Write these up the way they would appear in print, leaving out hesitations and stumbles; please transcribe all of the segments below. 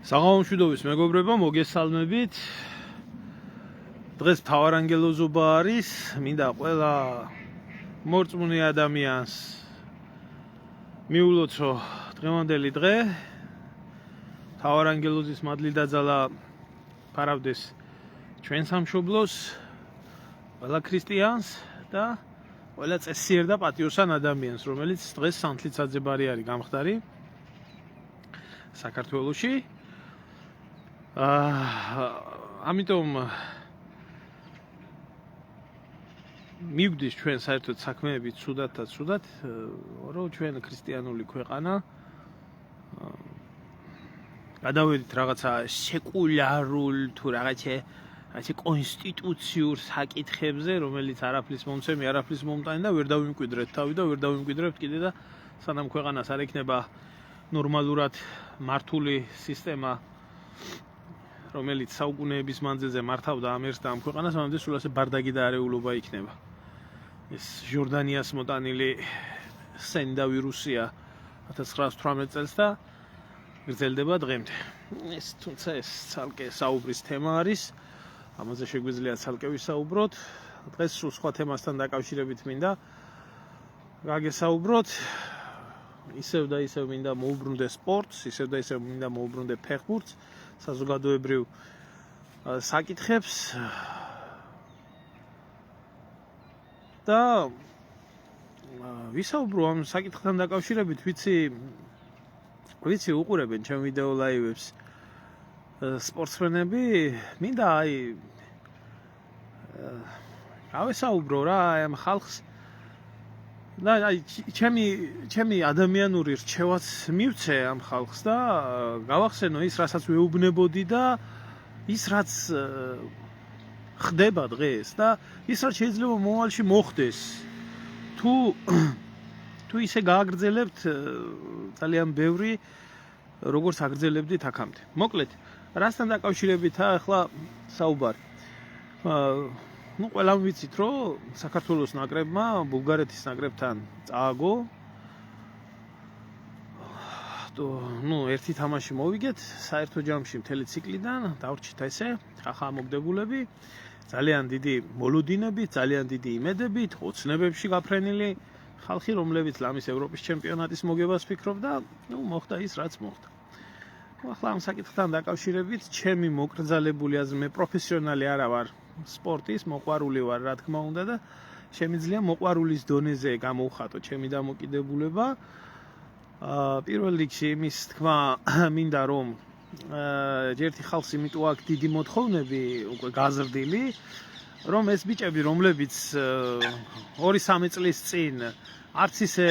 საღამომშვიდობის მეგობრებო, მოგესალმებით. დღეს მთავარანგელოზობა არის, მინდა ყველა მორწმუნე ადამიანს მიულოცო დღევანდელი დღე. მთავარანგელოზის მადლი დაძალა ფარავდეს ჩვენ სამშობლოს, ყველა ქრისტიანს და ყველა წესიერ და პატიოსან ადამიანს, რომელიც დღეს სანთლიცაძებარი არის გამხდარი საქართველოში. ამიტომ მივგდის ჩვენ საერთოდ საქმეები ცუდად და ცუდად, რომ ჩვენ ქრისტიანული ქვეყანა გადავედით რაღაცა სეკულარულ თუ რაღაცა კონსტიტუციურ საკითხებზე, რომელიც არაფრის მომცემი, არაფრის მომტანი და ვერ დავიმკვიდრეთ თავი და ვერ დავიმკვიდრებთ კიდე და სანამ ქვეყანას არ ექნება ნორმალურად მართული სისტემა, რომელიც საუკუნეების მანძილზე მართავდა ამ ერთს და ამ ქვეყანას, მანამდე სულ ასე ბარდაგი და არეულობა იქნება. ეს ჟორდანიას მოტანილი სენდავი რუსია 1918 წელს და გრძელდება დღემდე. ეს თუმცა ეს ცალკე საუბრის თემა არის, ამაზე შეგვიძლია ცალკე ვისაუბროთ. დღეს სულ სხვა თემასთან დაკავშირებით მინდა გაგესაუბროთ. ისევ და ისევ მინდა მოუბრუნდე სპორტს, ისევ და ისევ მინდა მოუბრუნდე ფეხბურთს, საზოგადოებრივ საკითხებს და ვისაუბრო ამ საკითხთან დაკავშირებით, ვიცი უყურებენ ჩემ ვიდეო ლაივებს სპორტსმენები, მინდა გავესაუბრო რა ამ ხალხს და ჩემი ადამიანური რჩევაც მივცე ამ ხალხს და გავახსენო ის, რასაც ვეუბნებოდი და ის, რაც ხდება დღეს და ის, რაც შეიძლება მომავალში მოხდეს. თუ ისე გააგრძელებთ ძალიან ბევრი, როგორც აგრძელებდით აქამდე. მოკლედ, რასთან დაკავშირებითაა ახლა საუბარი? ყველამ ვიცით, რომ საქართველოს ნაკრებმა ბულგარეთის ნაკრებთან წააგო. ერთი თამაში მოვიგეთ საერთო ჯამში მთელი ციკლიდან, დავრჩით ესე, ხახა მოგდებულები, ძალიან დიდი მოლოდინებით, ძალიან დიდი იმედებით, ოცნებებში გაფრენილი ხალხი, რომლებიც ლამის ევროპის ჩემპიონატის მოგებას ფიქრობდა, მოხდა ის, რაც მოხდა. ახლა ამ საკითხთან დაკავშირებით ჩემი მოკრძალებული აზრი, მე პროფესიონალი არა ვარ სპორტის, მოყვარული ვარ, რა თქმა უნდა და შემიძლია მოყვარულის დონეზე გამოვხატო ჩემი დამოკიდებულება. პირველ რიგში იმის თქმა მინდა, რომ ერთი ხალხს იმიტომ აქვს დიდი მოთხოვნები უკვე გაზრდილი, რომ ეს ბიჭები, რომლებიც 2-3 წლის წინ არც ისე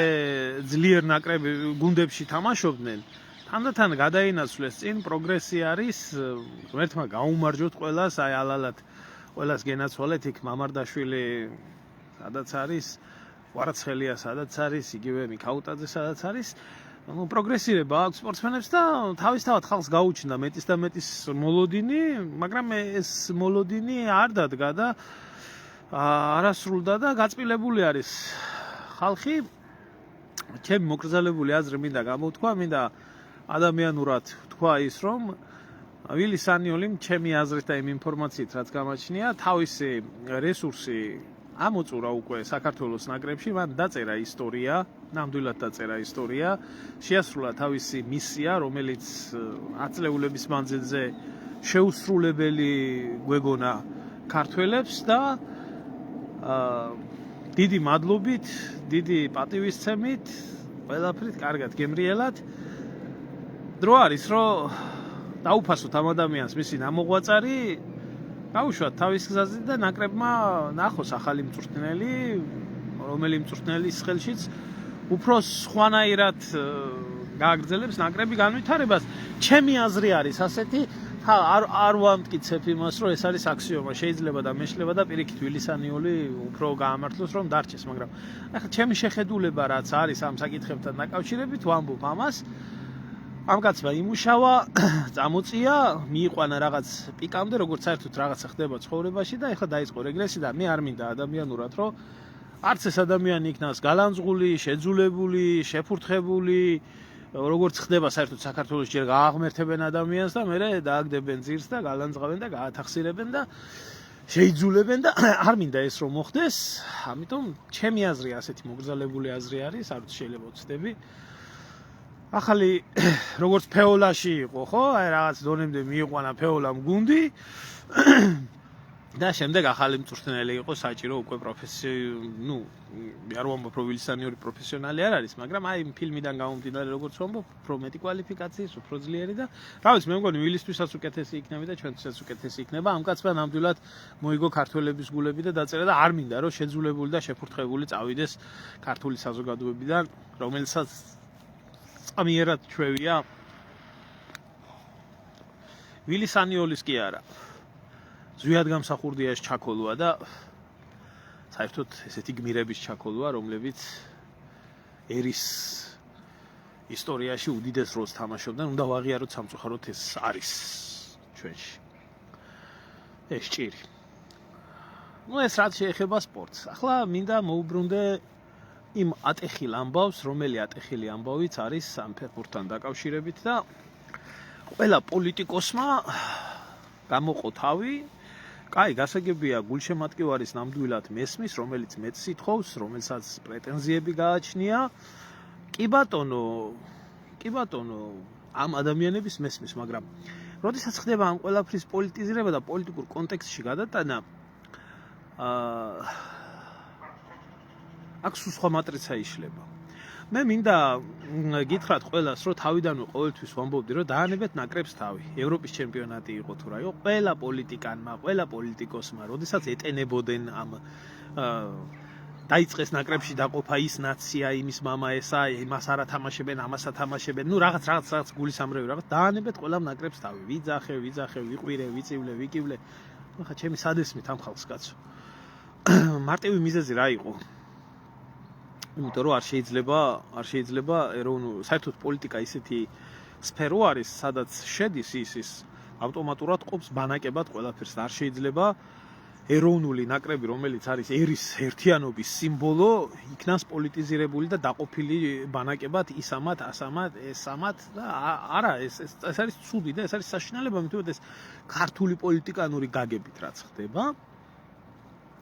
ძლიერ ნაკრები გუნდებში თამაშობდნენ, თანდათან გადაინაცვლეს წინ, პროგრესი არის, ღმერთმა გაუმარჯოთ ყველას, ალალად ყველას გენაცვალეთ, იქ მამარდაშვილი სადაც არის, კვარაცხელია სადაც არის, იგივე მიქაუტაძე სადაც არის. პროგრესირება აქვს სპორტსმენებს და თავისთავად ხალხს გაუჩნდა მეტის და მეტის მოლოდინი, მაგრამ ეს მოლოდინი არ დადგა და არასრულდა და გაწმილებული არის ხალხი. ჩემი მოკრძალებული აზრი მინდა გამოვთქვა, მინდა ადამიანურად თქვა ის, რომ ვილი სანიოლიმ ჩემი აზრით და იმ ინფორმაციით, რაც გამაჩნია, თავისი რესურსი ამოწურა უკვე საქართველოს ნაკრებში, მან დაწერა ისტორია, ნამდვილად დაწერა ისტორია, შეასრულა თავისი მისია, რომელიც აწლეულების მანძილზე შეუსრულებელი გვეგონა ქართველებს და დიდი მადლობით, დიდი პატივისცემით, ყველაფრით კარგად გემრიელად. დრო არის, რომ დაუფასოთ ამ ადამიანს მისი ნამოღვაწარი, გაუშვათ თავის გზაზე და ნაკრებმა ნახოს ახალი მწვრთნელი, რომელი მწვრთნელის ხელშიც უფრო სხვანაირად გააგრძელებს ნაკრები განვითარებას. ჩემი აზრი არის ასეთი, არ ვამტკიცებ იმას, რომ ეს არის აქსიომა, შეიძლება და მეშლება და პირიქით ვილი სანიოლი უფრო გაამართლოს, რომ დარჩეს, მაგრამ ახლა ჩემი შეხედულება რაც არის ამ საკითხებთან დაკავშირებით, ვამბობ ამას. ამ კაცმა იმუშავა, წამოწია, მიიყვანა რაღაც პიკამდე, როგორც საერთოდ რაღაცა ხდება ცხოვრებაში და ეხლა დაიწყო რეგრესი და მე არ მინდა ადამიანურად, რომ არც ეს ადამიანი იქნას გალანძღული, შეძულებული, შეფურთხებული, როგორც ხდება საერთოდ საქართველოს ჯერ გააღმერთებენ ადამიანს და მერე დააგდებენ ძირს და გალანძღავენ და გაათახსირებენ და შეიძულებენ და არ მინდა ეს რომ მოხდეს, ამიტომ ჩემი აზრი ასეთი მოგრძალებული აზრი არის, არ ვიცი შეიძლება ვცდები. ახალი როგორც ფეოლაში იყო, ხო? აი რაღაც დონემდე მიიყვანა ფეოლამ გუნდი და შემდეგ ახალი მწვრთნელი იყო საჭირო უკვე ნუ არ ვამბობ რომ ვილსანიური პროფესიონალი არ არის, მაგრამ აი ფილმიდან გამომდინარე როგორც ვამბობ, უფრო მეტი კვალიფიკაციის, უფრო ძლიერი და რა ვიცი, მე მგონი ვილისთვისაც უკეთესი იქნება და ჩვენთვისაც უკეთესი იქნება. ამ კაცმა ნამდვილად მოიგო ქართველების გულები და დაწერა და არ მინდა რომ შეძულებული და შეფურთხებული წავიდეს ქართული საზოგადოებიდან, რომელსაც წამიერად ჩვევია ვილისანიოლის კი არა. ზვიად გამსახურდია ეს ჩაქოლვა და საერთოდ ესეთი გმირების ჩაქოლვა, რომლებიც ერის ისტორიაში უდიდეს როლს თამაშობდნენ, უნდა ვაღიაროთ სამწუხაროდ ეს არის ჩვენში. ეს ჭირი. ნუ ეს რაც შეეხება სპორტს. ახლა მინდა მოუბრუნდე იმ ატეხილ ამბავს, რომელი ატეხილი ამბავიც არის ამ ფეხბურთთან დაკავშირებით და ყველა პოლიტიკოსმა გამოყო თავი. კაი, გასაგებია გულშემატკივარის ნამდვილად მესმის, რომელიც მეც სითხოვს, რომელსაც პრეტენზიები გააჩნია. კი ბატონო, ამ ადამიანების მესმის, მაგრამ როდესაც ხდება ამ ყველაფრის პოლიტიზირება და პოლიტიკურ კონტექსტში გადატანა, აქ სხვა მატრიცა იშლება. მე მინდა გითხრათ ყველას, რომ თავიდანვე ყოველთვის ვამბობდი, რომ დაანებეთ ნაკრებს თავი. ევროპის ჩემპიონატი იყო თუ რა იყო, ყველა პოლიტიკანმა, ყველა პოლიტიკოსმა, როდესაც ეტენებოდნენ ამ დაიწყეს ნაკრებში დაყოფა ის ნაცია, იმის მამა ესა, იმას არ ათამაშებენ, ამას ათამაშებენ, ნუ რაღაც გულისამრევი რაღაც, დაანებეთ ყველა ნაკრებს თავი. ვიძახე, ვიყვირე, ვიწივლე, ვიკივლე. ახლა ჩემი სადესმით ამ ხალხს კაცო. მარტივი მიზეზი რა იყო? იმიტომ რომ არ შეიძლება საერთოდ პოლიტიკა ისეთი სფერო არის, სადაც შედის ის ავტომატურად ყოფს ბანაკებად ყველაფერს. არ შეიძლება ეროვნული ნაკრები, რომელიც არის ერის ერთიანობის სიმბოლო, იქნას პოლიტიზირებული და დაყოფილი ბანაკებად ისამათ, ესამათ და არა, ეს არის ცუდი და ეს არის საშინელება, იმიტომ რომ ეს ქართული პოლიტიკანური გაგებით რაც ხდება.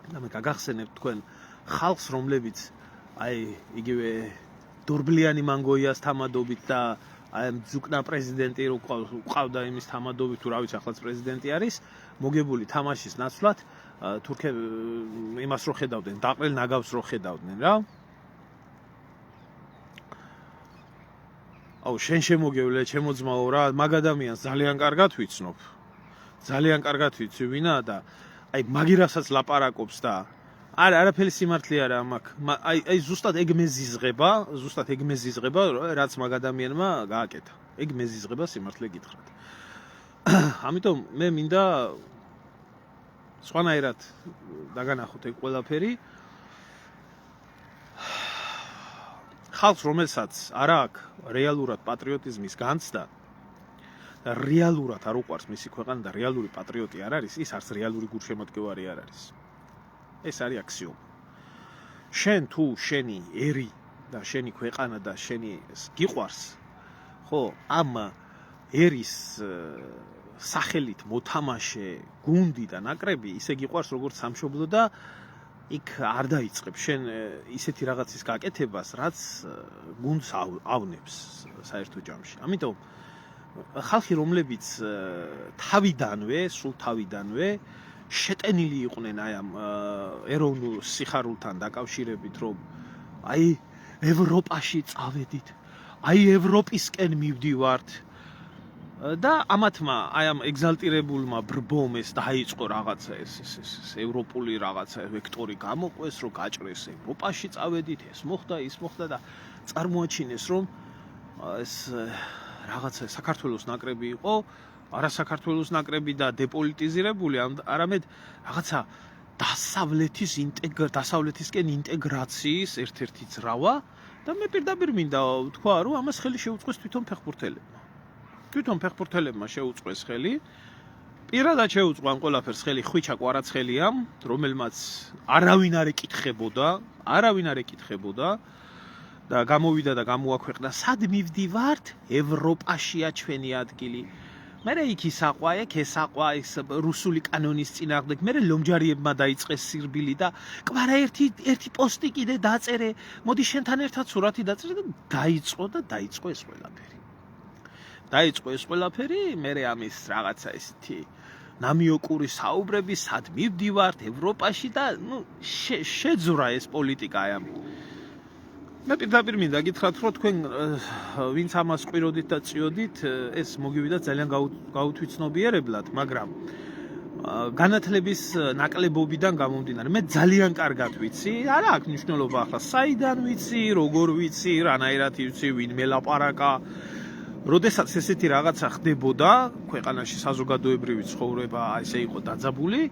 და მე გაგახსენებთ თქვენ ხალხს, რომლებიც აი იგივე დორბლიანი მანგოიას თამადობით და აი ძუკნა პრეზიდენტი რო ყავდა იმის თამადობით, თუ რა ვიცი ახლაც პრეზიდენტი არის, მოგებული თამაშის ნაცვლად თურქები იმას რო ხედავდნენ, დაყრილ ნაგავს რო ხედავდნენ რა. აუ შენ შემოგევლე, ჩემო ძმაო რა, მაგ ადამიანს ძალიან კარგად ვიცნობ. ძალიან კარგად ვიცი ვინა და აი მაგირასაც ლაპარაკობს და არაფერი სიმართლე არა მაგ. აი ზუსტად ეგ მეზიზღება, რაც მაგ ადამიანმა გააკეთა. ეგ მეზიზღება სიმართლე გითხრათ. ამიტომ მე მინდა სხვანაირად დაგანახოთ ეგ ყველაფერი. ხალხს, რომელსაც არა აქვს რეალურად პატრიოტიზმის განცდა, რეალურად არ უყვარს მისი ქვეყანა და რეალური პატრიოტი არ არის, ის არც რეალური გულშემატკივარი არ არის. ეს არის აქსიომა. შენ თუ შენი ერი და შენი ქვეყანა და შენი გიყვარს, ხო, ამ ერის სახელით მოთამაშე გუნდი და ნაკრები ისე გიყვარს როგორც სამშობლო და იქ არ დაიწყებ შენ ისეთი რაღაცის გაკეთებას, რაც გუნდს ავნებს საერთო ჯამში. ამიტომ ხალხი, რომლებიც სულ თავიდანვე შეტენილი იყვნენ აი ამ ეროვნულ სიხარულთან დაკავშირებით, რომ აი ევროპაში წავედით, აი ევროპისკენ მივდივართ და ამათმა აი ამ ეგზალტირებულმა ბრბომეს დაიწყო რაღაცა ეს ევროპული რაღაცა ვექტორი გამოყვეს, რომ გაჭრეს ევროპაში წავედით, ეს მოხდა, ის მოხდა და წარმოაჩინეს, რომ ეს რაღაცა საქართველოს ნაკრები იყო, არა საქართველოს ნაკრები და დეპოლიტიზირებული, არამედ რაღაცა დასავლეთისკენ ინტეგრაციის ერთ-ერთი ძრავა და მე პირდაპირ მინდა ვთქვა, რომ ამას ხელი შეუწყეს თვითონ ფეხბურთელებმა. თვითონ ფეხბურთელებმა შეუწყეს ხელი. პირადად შეუწყო ამ ყველაფერს ხელი ხვიჩა კვარაცხელიამ, რომელმაც არავინ არ ეკითხებოდა და გამოვიდა და გამოაქვეყნა სად მივდივართ ევროპაშია ჩვენი ადგილი მერე იქ ისაყვა ეგ ესაყვა ეს რუსული კანონის წინააღმდეგ მერე ლომჯარიებმა დაიწყეს სირბილი და კვარა ერთი პოსტი კიდე დაწერე მოდი შენთან ერთად სურათი დაწერე და დაიწყო ეს ყველაფერი მერე ამის რაღაცა ესეთი ნამიოკური საუბრები სად მივდივართ ევროპაში და შეძვრა ეს პოლიტიკა ამ მე პირდაპირ მინდა გითხრათ რომ თქვენ ვინც ამას ყვიროდით და წიოდით ეს მოგივიდა ძალიან გაუთვითცნობიერებლად მაგრამ განათლების ნაკლებობიდან გამომდინარე მე ძალიან კარგად ვიცი არა აქვს მნიშვნელობა ახლა საიდან ვიცი როგორ ვიცი რანაირად ვიცი ვინმე ლაპარაკა როდესაც ესეთი რაღაცა ხდებოდა ქვეყანაში საზოგადოებრივი ცხოვრება ესე იყო დაძაბული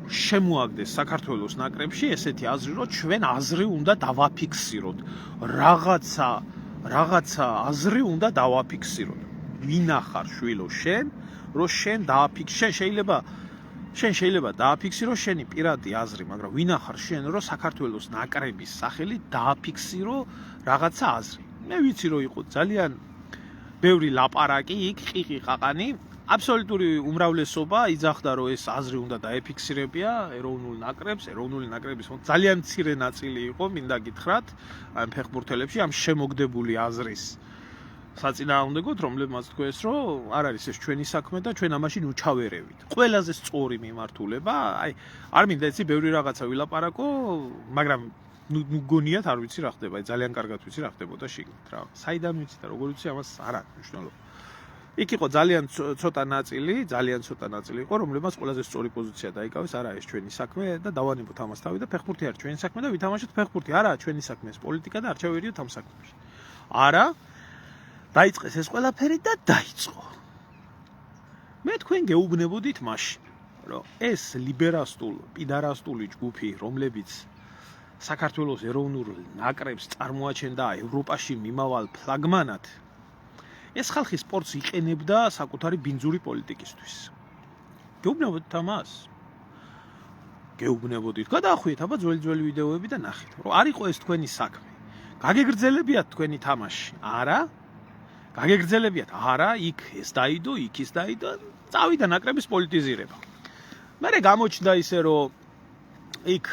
შემოაგდეს საქართველოს ნაკრებში ესეთი აზრი რომ ჩვენ აზრი უნდა დავაფიქსიროთ რაღაცა აზრი უნდა დავაფიქსიროთ ვინ ახარ შვილო შენ რომ შენ შეიძლება დააფიქსირო შენი პირადი აზრი მაგრამ ვინ ახარ შენ რომ საქართველოს ნაკრების სახელით დააფიქსირო რაღაცა აზრი მე ვიცი რომ იყო ძალიან ბევრი ლაპარაკი იქ ყიყი ყაყანი აბსოლუტური უმრავლესობა იძახდა რომ ეს აზრი უნდა დაეფიქსირებია ეროვნულ ნაკრების ძალიან მცირე ნაწილი იყო მინდა გითხრათ ამ ფეხბურთელებში ამ შემოგდებული აზრის საწინააღმდეგოდ რომლებმაც თქვეს რომ არ არის ეს ჩვენი საქმე და ჩვენ ამაში ნუჩავერევით ყველაზე სწორი მიმართულება აი არ მინდა იცი ბევრი რაღაცა ვილაპარაკო მაგრამ ნუ გონიათ არ ვიცი რა ხდება ძალიან კარგად ვიცი რა ხდებოდა შიგნით რა საიდან ვიცი და როგორ ვიცი ამას არ აქვს მნიშვნელობა იქ იყო ძალიან ცოტა ნაწილი იყო რომლებმაც ყველაზე სწორი პოზიცია დაიკავეს არა ეს ჩვენი საქმე და დავანებოთ ამას თავი და ფეხბურთი არის ჩვენი საქმე და ვითამაშოთ ფეხბურთი არა ჩვენი საქმე ეს პოლიტიკა და არ ჩავერიოთ ამ საქმეში არა დაიწყეს ეს ყველაფერი და დაიწყო მე თქვენ გეუბნებოდით მაშინ რომ ეს ლიბერასტულ პიდარასტული ჯგუფი რომლებიც საქართველოს ეროვნულ ნაკრებს წარმოაჩენდა ევროპაში მიმავალ ფლაგმანად ეს ხალხი სპორტს იყენებდა საკუთარი ბინძური პოლიტიკისთვის. გეუბნებოდით ამას? გეუბნებოდით. გადაახვიეთ აბა ძველი ვიდეოები და ნახეთ, რომ არ იყო ეს თქვენი საქმე. გაგეგრძელებიათ თქვენი თამაში? არა. გაგეგრძელებიათ? არა, იქ ეს დაიდო, იქ ის დაიდო, წავიდა ნაკრების პოლიტიზირება. მერე გამოჩნდა ისე, რომ იქ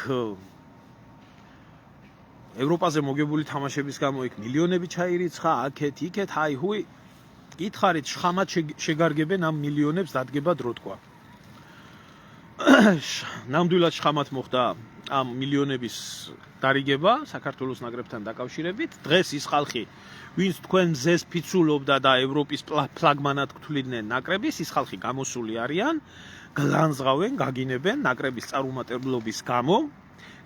ევროპაზე მოგებული თამაშების გამო იქ მილიონები ჩაირიცხა, აქეთ, იქეთ, ჰაი ჰუი გითხარით შხამად შეგარგებენ ამ მილიონებს დადგება დრო თქვა. ნამდვილად შხამად მოხდა ამ მილიონების დარიგება საქართველოს ნაკრებთან დაკავშირებით. დღეს ის ხალხი, ვინც თქვენ მზეს ფიცულობდა და ევროპის ფლაგმანად გთვლიდნენ ნაკრების, ის ხალხი გამოსული არიან, გლანზღავენ, გაგინებენ ნაკრების წარუმატებლობის გამო.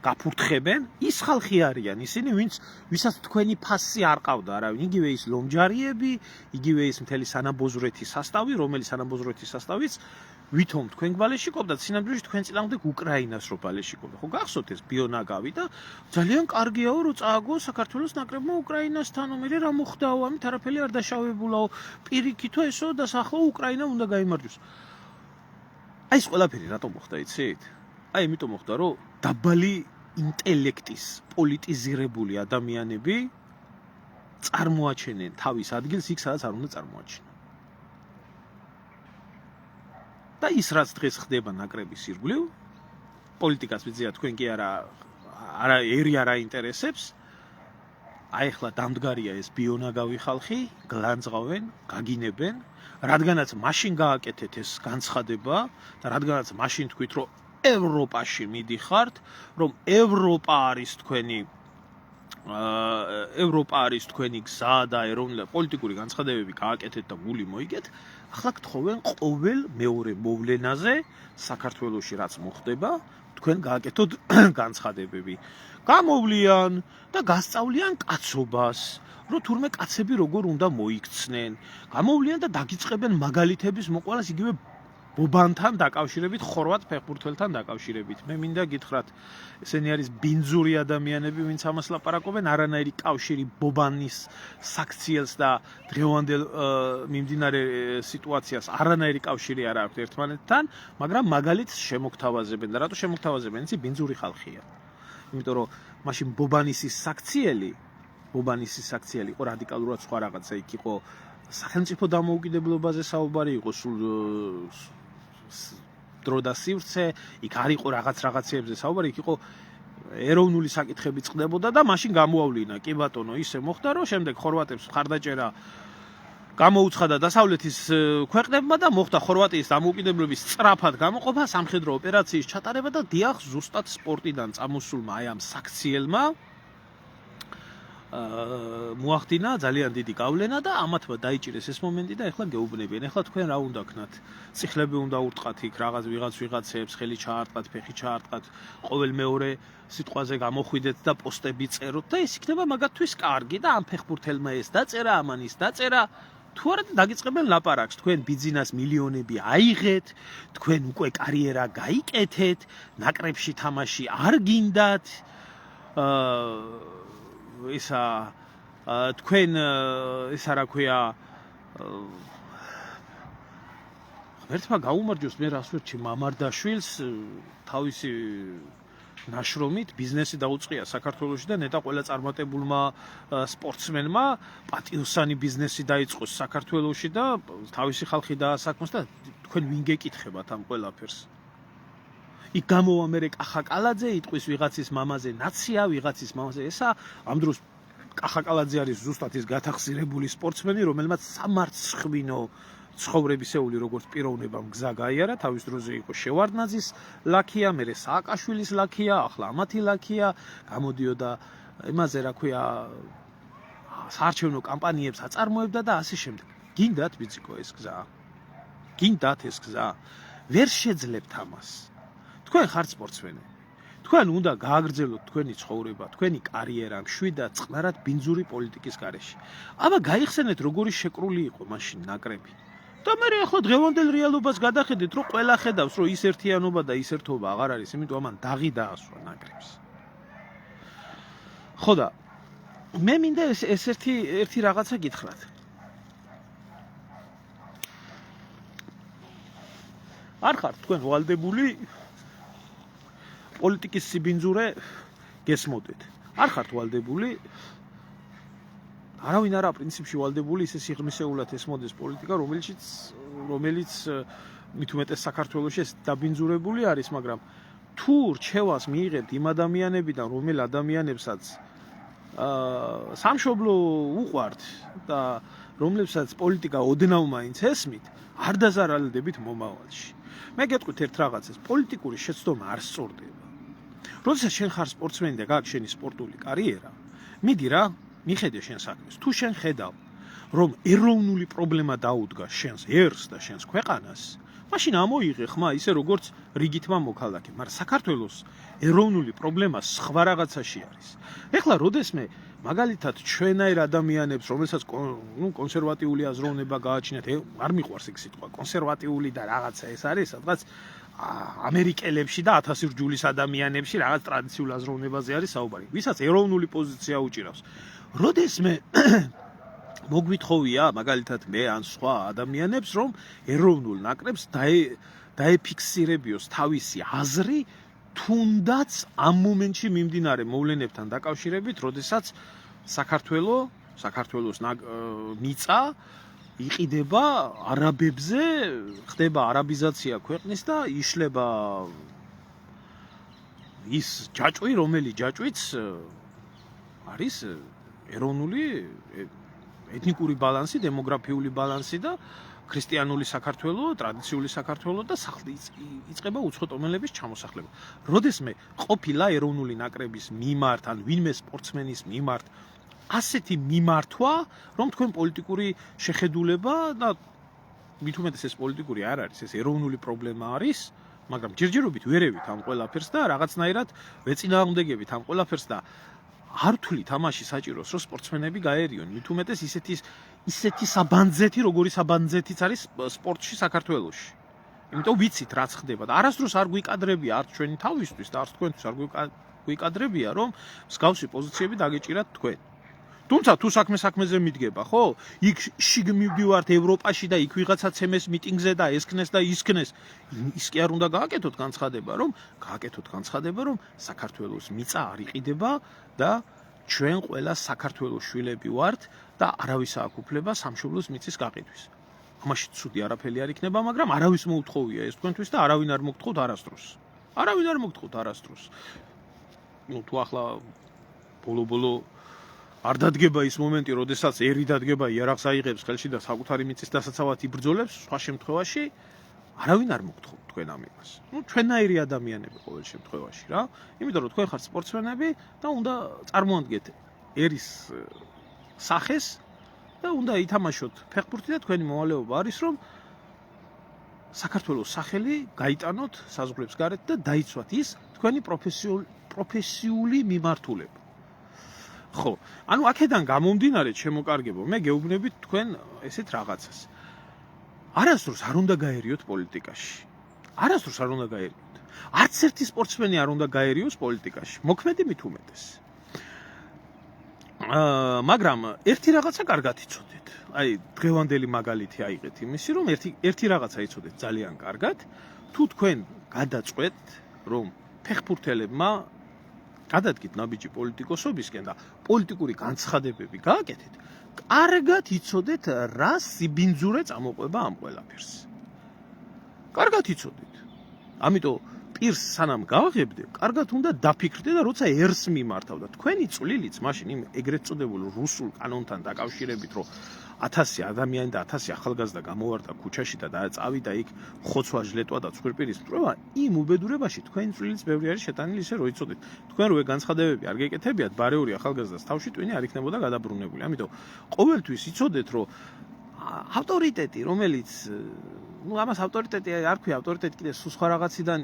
გაფურთხებენ ის ხალხი არიან ისინი ვისაც თქვენი ფასი არ ყავდა არავინ იგივე ის ლომჯარიები იგივე ის მთელი სანაბოზრეთის სასტავი რომელიც სანაბოზრეთის სასტავიც ვითომ თქვენ გვალეში ყოფდა სინამდვილეში თქვენ წინააღმდეგ უკრაინას რო ბალეში ყოფდა ხო გახსოვთ ეს ბიონაგავი და ძალიან კარგიაო რო წააგო საქართველოს ნაკრებმა უკრაინასთანო მე რა მოხდაო ამით არაფერი არ დაშავებულაო პირიქითო ესო და სახო უკრაინა უნდა გაიმარჯვოს აი ეს ყველაფერი რატომ მოხდა იცით აი იმიტომ მოხდა რომ დაბალი ინტელექტის პოლიტიზირებული ადამიანები წარმოაჩენენ თავის ადგილს იქ სადაც არ უნდა წარმოაჩინონ. და ის რაც დღეს ხდება ნაკრების ირგვლივ პოლიტიკას ვიძიათ თქვენ კი არა ერი არ აინტერესებს აი ახლა დამდგარია ეს ბიონაგავი ხალხი გლანძღავენ გაგინებენ რადგანაც მაშინ გააკეთეთ ეს განცხადება და რადგანაც მაშინ თქვით რომ ევროპაში მიდიხართ, რომ ევროპა არის თქვენი გზა და ეროვნული პოლიტიკური განცხადებები გააკეთეთ და გული მოიგეთ, ახლა გთხოვენ ყოველ მეორე მოვლენაზე საქართველოში რაც მოხდება, თქვენ გააკეთოთ განცხადებები. გამოვლიან და გასწავლიან კაცობას, რომ თურმე კაცები როგორ უნდა მოიქცნენ. გამოვლიან და დაგიწყებენ მაგალითების მოყოლას იგივე ბობანთან დაკავშირებით, ხორვატ ფეხბურთელთან დაკავშირებით. მე მინდა გითხრათ, ესენი არის ბინძური ადამიანები, ვინც ამას ლაპარაკობენ, არანაირი კავშირი ბობანის საქციელს და დღევანდელ მიმდინარე სიტუაციას არანაირი კავშირი არ აქვს ერთმანეთთან, მაგრამ მაგალითს შემოგთავაზებენ და რატო შემოგთავაზებენ? იცი, ბინძური ხალხია. იმიტომ რომ მაშინ ბობანისის საქციელი ბობანისის აქცია იყო რადიკალურად სხვა რაღაცა, იქ იყო სახელმწიფო დამოუკიდებლობაზე საუბარი, იყო სულ დრო და სივრცე, იქ არ იყო რაღაცებზე საუბარი, იქ იყო ეროვნული საკითხები წყდებოდა და მაშინ გამოავლინა, კი ბატონო, ისე მოხდა, რომ შემდეგ ხორვატებს მხარდაჭერა გამოუცხადა დასავლეთის ქვეყნებმა და მოხდა ხორვატიის დამოუკიდებლობის სწრაფად გამოყოფა, სამხედრო ოპერაციის ჩატარება და დიახ, ზუსტად სპორტიდან წამოსულმა აი ამ საქციელმა მოახდინა ძალიან დიდი გავლენა და ამათმა დაიჭირეს ეს მომენტი და ეხლა გეუბნებიან. ეხლა თქვენ რა უნდა ქნათ? წიხლები უნდა ურტყათ იქ რაღაც ვიღაცებს, ხელი ჩაარტყათ, ფეხი ჩაარტყათ, ყოველ მეორე სიტყვაზე გამოხვიდეთ და პოსტები წეროთ და ეს იქნება მაგათთვის კარგი და ამ ფეხბურთელმა ეს დაწერა, ამან ის დაწერა. თუ არა დაგიწყებენ ლაპარაკს, თქვენ ბიზნეს მილიონები აიღეთ, თქვენ უკვე კარიერა გაიკეთეთ, ნაკრებში თამაში არ გინდათ. ისა თქვენ ისა რა ქვია ერთმა გაუმარჯოს მე რას ვერჩი მამარდაშვილს თავისი ნაშრომით ბიზნესი დაუწყია საქართველოში და ნეტა ყველა წარმატებულმა სპორტსმენმა პატიოსანი ბიზნესი დაიწყოს საქართველოში და თავისი ხალხი დაასაქმოს და თქვენ ვინ გეკითხებათ ამ ყველაფერს? იქ გამოვა მე კახაკალაძე, იტყვის ვიღაცის მამაზე ნაცია, ვიღაცის მამაზე ესა, ამ დროს კახაკალაძე არის ზუსტად ის გათახსირებული სპორტსმენი, რომელმაც სამარცხვინო ცხოვრებისეული როგორც პიროვნებამ გზა გაიარა, თავის დროზე იყო შევარდნაძის ლაქია, მერე სააკაშვილის ლაქია, ახლა ამათი ლაქია, გამოდიოდა იმაზე რა ქვია საარჩევნო კამპანიებს აწარმოებდა და ასე შემდეგ. გინდათ ბიჭიკო ეს გზა? გინდათ ეს გზა? ვერ შეძლებთ ამას. თქვენ ხართ სპორტსმენი. თქვენ უნდა გააგრძელოთ თქვენი ცხოვრება, თქვენი კარიერა მშვიდად, წყნარად ბინძური პოლიტიკის გარეშე. აბა გაიხსენეთ როგორი შეკრული იყო მაშინ ნაკრები. და მე ახლა დღევანდელ რეალობას გადახედეთ, რომ ყველა ხედავს, რომ ის ერთიანობა და ის ერთობა აღარ არის, იმიტომ ამან დაღი დაასვა ნაკრებს. ხო და მე მინდა ეს ერთი რაღაცა გითხრათ. არ ხართ თქვენ ვალდებული პოლიტიკის სიბინძურე გესმოდეთ. არ ხართ ვალდებული არავინ არა პრინციპში ვალდებული ისე სიღრმისეულად ესმოდეს პოლიტიკა, რომელიც მით უმეტეს საქართველოში დაბინძურებული არის, მაგრამ თუ რჩევას მიიღებთ იმ ადამიანებიდან, რომელ ადამიანებსაც სამშობლო უყვართ და რომლებსაც პოლიტიკა ოდნავ მაინც ესმით, არ დაზარალდებით მომავალში. მე გეტყვით ერთ რაღაცას, პოლიტიკური შეცდომა არ სწორდება. როდესაც შენ ხარ სპორტსმენი და გააქვს შენი სპორტული კარიერა, მიდი რა, მიხედე შენ საქმეს. თუ შენ ხედავ, რომ ეროვნული პრობლემა დაუდგა შენს ერს და შენს ქვეყანას, მაშინ ამოიღე ხმა ისე როგორც რიგითმა მოქალაქე, მაგრამ საქართველოს ეროვნული პრობლემა სხვა რაღაცაში არის. ეხლა როდესმე მაგალითად ჩვენაირ ადამიანებს, რომელსაც კონსერვატიული აზროვნება გააჩნიათ, არ მიყვარს ეგ სიტყვა, კონსერვატიული და რაღაცა ეს არის, სადღაც ამერიკელებში და 1000 რჯულის ადამიანებში რაღაც ტრადიციულ აზროვნებაზე არის საუბარი, ვისაც ეროვნული პოზიცია უჭირავს. როდესმე მოგვითხოვია მაგალითად მე ან სხვა ადამიანებს, რომ ეროვნულ ნაკრებს დაეფიქსირებიოს თავისი აზრი, თუნდაც ამ მომენტში მიმდინარე მოვლენებთან დაკავშირებით, როდესაც საქართველოს მიწა იყიდება არაბებზე, ხდება არაბიზაცია ქვეყნის და იშლება ის ჯაჭვი, რომელი ჯაჭვიც არის ეროვნული ეთნიკური ბალანსი, დემოგრაფიული ბალანსი და ქრისტიანული საქართველო, ტრადიციული საქართველო და იწყება უცხოტომელების ჩამოსახლება. როდესმე ყოფილა ეროვნული ნაკრების მიმართ ან ვინმე სპორტსმენის მიმართ ასეთი მიმართვა, რომ თქვენ პოლიტიკური შეხედულება და მით უმეტეს ეს პოლიტიკური არ არის, ეს ეროვნული პრობლემა არის, მაგრამ ჯერჯერობით ვერევით ამ ყველაფერს და რაღაცნაირად ვეწინააღმდეგებით ამ ყველაფერს და არ თვლით ამაში საჭიროს, რომ სპორტსმენები გაერიონ, მით უმეტეს ისეთი საბანძეთი, როგორი საბანძეთიც არის სპორტში საქართველოში. იმიტომ ვიცით რაც ხდება და არასდროს არ გვიკადრებია არც ჩვენი თავისთვის და არც თქვენთვის არ გვიკადრებია, რომ მსგავსი პოზიციები დაგეჭირათ თქვენ. თუმცა თუ საქმეზე მიდგება, ხო? იქ შიგ მივდივართ ევროპაში და იქ ვიღაცა ცემეს მიტინგზე და ესქნეს და ისქნეს. ის კი არ უნდა გააკეთოთ განცხადება, რომ საქართველოს მიწა არ იყიდება და ჩვენ ყველა საქართველოს შვილები ვართ და არავის აქვს უფლება სამშობლოს მიწის გაყიდვის. ამაში ცუდი არაფერი არ იქნება, მაგრამ არავის მოუთხოვია ეს თქვენთვის და არავინ არ მოგთხოვთ არასდროს. არავინ არ მოგთხოვთ არასდროს. თუ ახლა ბოლო არ დადგება ის მომენტი, როდესაც ერი დადგება იარაღს აიღებს ხელში და საკუთარი მიწის დასაცავად იბრძოლებს, სხვა შემთხვევაში არავინ არ მოგთხოვთ თქვენ ამ იმას. ჩვენნაირი ადამიანები ყოველ შემთხვევაში რა. იმიტომ რომ თქვენ ხართ სპორტსმენები და უნდა წარმოადგენთ ერის სახეს და უნდა ითამაშოთ ფეხბურთი და თქვენი მოვალეობა არის რომ საქართველოს სახელი გაიტანოთ საზღვრებს გარეთ და დაიცვათ ის თქვენი პროფესიული მიმართულება. ხო, ანუ აქედან გამომდინარე შემოკარგებო, მე გეუბნებით თქვენ ესეთ რაღაცას. არასდროს არ უნდა გაერიოთ პოლიტიკაში. არასდროს არ უნდა გაერიოთ. არც ერთი სპორტსმენი არ უნდა გაერიოს პოლიტიკაში. მოქმედი მით უმეტეს. მაგრამ ერთი რაღაცა კარგად იცოდეთ. აი, დღევანდელი მაგალითი აიღეთ იმისი, რომ ერთი რაღაცა იცოდეთ ძალიან კარგად, თუ თქვენ გადაწყვეტთ, რომ ფეხბურთელებმა გადადგით ნაბიჯი პოლიტიკოსობისკენ და პოლიტიკური განცხადებები გააკეთეთ, კარგად იცოდეთ რა სიბინძურე წამოყვება ამ ყველაფერს. კარგად იცოდეთ. ამიტომ პირს სანამ გავაღებდე, კარგად უნდა დაფიქრდე და როცა ერს მიმართავ და თქვენი წვლილიც მაშინ იმ ეგრეთ წოდებულ რუსულ კანონთან დაკავშირებით, რომ 1000 ადამიანი და 1000 ახალგაზრდა გამოვარდა ქუჩაში და წავიდა იქ ხოცვა, ჟლეტვა და ცხვირპირის მტრობა, იმ უბედურებაში თქვენი წვლილიც ბევრი არის შეტანილი, ისე რომ იცოდეთ. თქვენ რო განცხადებები არ გეკეთებიათ, ბარეული ახალგაზრდას თავში ტვინი არ იქნებოდა გადაბრუნებული. ამიტომ ყოველთვის იცოდეთ, რომ ავტორიტეტი, რომელიც ამას ავტორიტეტი არ ქვია, ავტორიტეტი კიდე სხვა რაღაციდან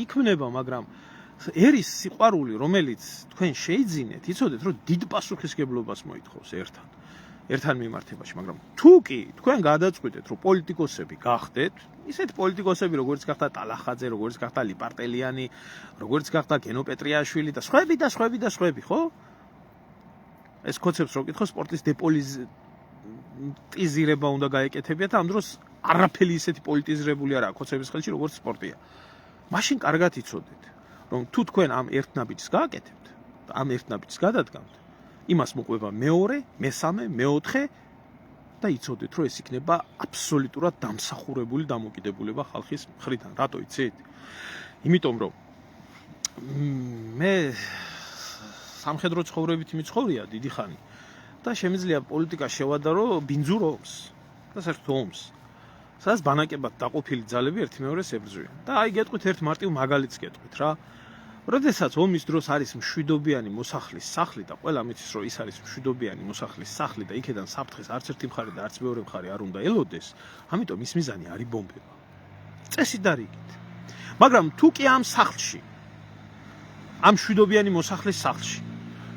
იქმნება, მაგრამ ერის სიყვარული, რომელიც თქვენ შეიძინეთ, იცოდეთ, რომ დიდ პასუხისგებლობას მოითხოვს ერთთან მიმართებაში, მაგრამ თუ კი თქვენ გადაწყვიტეთ, რომ პოლიტიკოსები გახდეთ, ისეთ პოლიტიკოსები, როგორც გახდა ტალახაძე, როგორც გახდა ლიპარტელიანი, როგორც გახდა გენო პეტრიაშვილი და სხვები, ხო? ეს კონცეფტს რო კითხო, სპორტის დეპოლიტიზირება უნდა გაეკეთებიათ, ამ დროს არაფერი ისეთი პოლიტიზირებული არაა კონცეფტის ხელში, როგორც სპორტია. მაშინ კარგად იცოდეთ, რომ თუ თქვენ ამ ერთ ნაბიჯს გააკეთებთ და ამ ერთ ნაბიჯს გადადგამთ, იმას მოყვება მეორე, მესამე, მეოთხე და იცოდეთ, რომ ეს იქნება აბსოლუტურად დამსახურებული დამოკიდებულება ხალხის მხრიდან. რატო იცით? იმიტომ რომ მე სამხედრო ცხოვრებით მიცხოვრია დიდი ხანი და შემიძლია პოლიტიკა შევადარო ბინძურ ომს და საერთოდ ომს. სადაც ბანაკებად დაყოფილი ძალები ერთიმეორეს ებრძვიან. და აი გეტყვით ერთ მარტივ მაგალითს გეტყვით რა. როდესაც ომის დროს არის მშვიდობიანი მოსახლის სახლი და ყველა მიცის რომ ის არის მშვიდობიანი მოსახლის სახლი და იქედან საფრთხეს არც ერთი მხარე და არც მეორე მხარე არ უნდა ელოდეს, ამიტომ ის მიზანი არის ბომბება. წესით და რიგით. მაგრამ თუ კი ამ სახლში, ამ მშვიდობიანი მოსახლის სახლში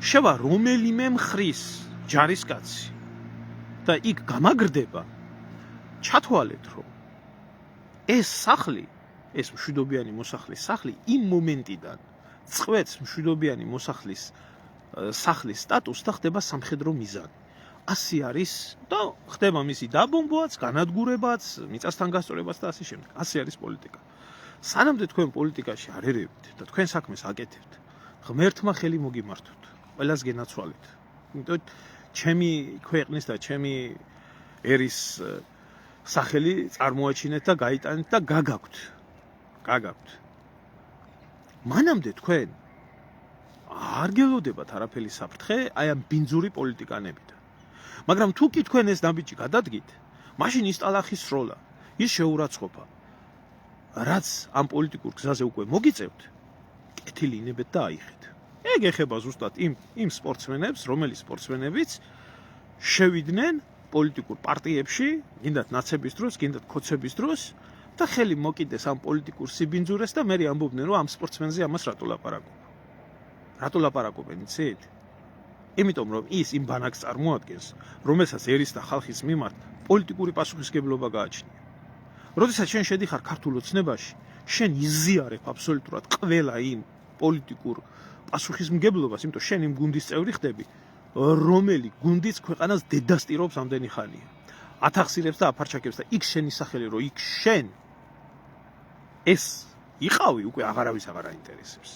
შევა რომელიმე მხრის ჯარისკაცი და იქ გამაგრდება, ჩათვალეთ, რომ ეს სახლი, ეს მშვიდობიანი მოსახლის სახლი იმ მომენტიდან წყვეტს მშვიდობიანი მოსახლის სახლის სტატუსს და ხდება სამხედრო მიზანი. ასე არის და ხდება მისი დაბომბვაც, განადგურებაც, მიწასთან გასწორებაც და ასე შემდეგ. ასე არის პოლიტიკა. სანამდე თქვენ პოლიტიკაში არ ერევით და თქვენ საქმეს აკეთებთ, ღმერთმა ხელი მოგიმართოთ, ყველას გენაცვალეთ. იმიტომ ჩემი ქვეყნის და ჩემი ერის სახელი წარმოაჩინეთ და გაიტანეთ და გაგაქვთ. მანამდე თქვენ არ გელოდებათ არაფერი საფრთხე აი ამ ბინძური პოლიტიკანებიდან. მაგრამ თუ კი თქვენ ეს ნაბიჯი გადადგით, მაშინ ის ტალახის სროლა, ის შეურაცხყოფა, რაც ამ პოლიტიკურ გზაზე უკვე მოგიწევთ, კეთილი ინებეთ და აიღეთ. ეგ ეხება ზუსტად იმ სპორტსმენებს, რომელიც სპორტსმენებიც შევიდნენ პოლიტიკურ პარტიებში, გინდათ ნაცების დროს, გინდათ ქოცების დროს და ხელი მოკიდეს ამ პოლიტიკურ სიბინძურეს და მე ამბობდნენ, რომ ამ სპორტსმენზე ამას რატო ლაპარაკობ. რატო ლაპარაკობენ, იცით? იმიტომ რომ ის იმ ბანაკს წარმოადგენს, რომელსაც ერის და ხალხის მიმართ პოლიტიკური პასუხისმგებლობა გააჩნია. როდესაც შენ შედიხარ ქართულ ოცნებაში, შენ იზიარებ აბსოლუტურად ყველა იმ პოლიტიკურ პასუხისმგებლობას, იმიტომ შენ იმ გუნდის წევრი ხდები, რომელი გუნდიც ქვეყანას დედასტირობს ამდენი ხანია. ათახსირებს და აფარჩაკებს და იქ შენი სახელი რო იქ შენ ეს იყავი უკვე აღარავის აღარ აინტერესებს.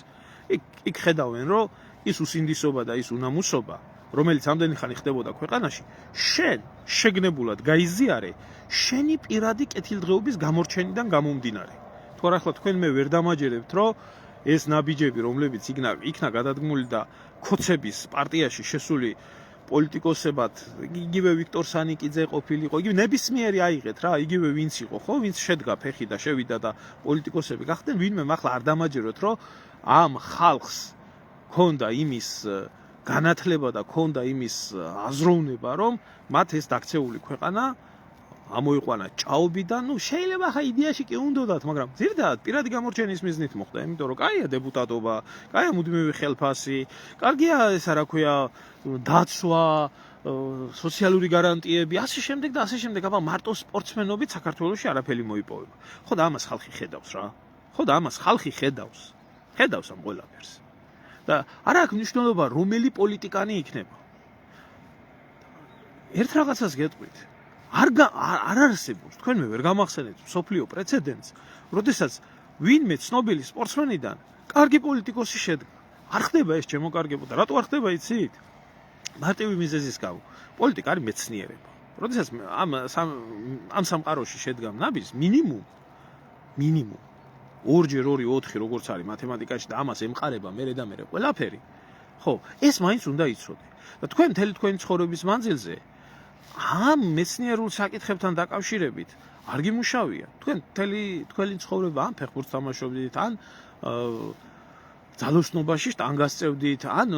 იქ ხედავენ რომ ის უსინდისობა და ის უნამუსობა, რომელიც ამდენი ხანი ხდებოდა ქვეყანაში, შენ შეგნებულად გაიზიარე შენი პირადი კეთილდღეობის გამორჩენიდან გამომდინარე. თუ არა ახლა თქვენ მე ვერ დამაჯერებთ, რომ ეს ნაბიჯები, რომლებიც იქნა გადადგმული და ქოცების პარტიაში შესული პოლიტიკოსებად, იგივე ვიქტორ სანიკიძე ყოფილიყო, იგივე ნებისმიერი აიღეთ რა, იგივე ვინც იყო, ხო, ვინც შედგა ფეხი და შევიდა და პოლიტიკოსები გახდნენ, ვინმე ახლა არ დამაჯეროთ, რომ ამ ხალხს ქონდა იმის განათლება და ქონდა იმის აზროვნება, რომ მათ ეს დაქცეული ქვეყანა ამოიყვანა ჭაობიდან, შეიძლება ხა იდეაში კი უნდათ, მაგრამ ზირდად პირადი გამორჩენის მიზნით მოხდა, იმიტომ რომ კაია დეპუტატობა, კაია მუდმივი ხელფასი, კარგია ესა რა ქვია დაცვა, სოციალური გარანტიები, ასე შემდეგ და ასე შემდეგ, აბა მარტო სპორტსმენობით საქართველოში არაფერი მოიპოვება. ხო და ამას ხალხი ხედავს რა. ხო და ამას ხალხი ხედავს. ხედავს ამ ყველაფერს. და არა აქვს მნიშვნელობა რომელი პოლიტიკანი იქნება. ერთ რაღაცას გეტყვით. არ არსებობს, თქვენ მე ვერ გამახსენეთ მსოფლიო პრეცედენტს, როდესაც ვინმე ცნობილი სპორტსმენიდან კარგი პოლიტიკოსი შედგა. არ ხდება ეს ჩემოკარგებო და რატო არ ხდება იცით? მარტივი მიზეზის გამო. პოლიტიკა არის მეცნიერება. როდესაც ამ სამყაროში შედგა ნაბიჯს მინიმუმ 2x2 4 როგორც არის მათემატიკაში და ამას ემყარება მერე და მერე ყველაფერი. ხო, ეს მაინც უნდა იცოდე. და თქვენ მთელი თქვენი ცხოვრების მანძილზე ამ მეცნიერულ საკითხებთან დაკავშირებით არ გიმუშავია. თქვენ თქვენი ცხოვრება ან ფეხბურთს თამაშობდით, ან ძალოსნობაში შტანგას წევდით, ან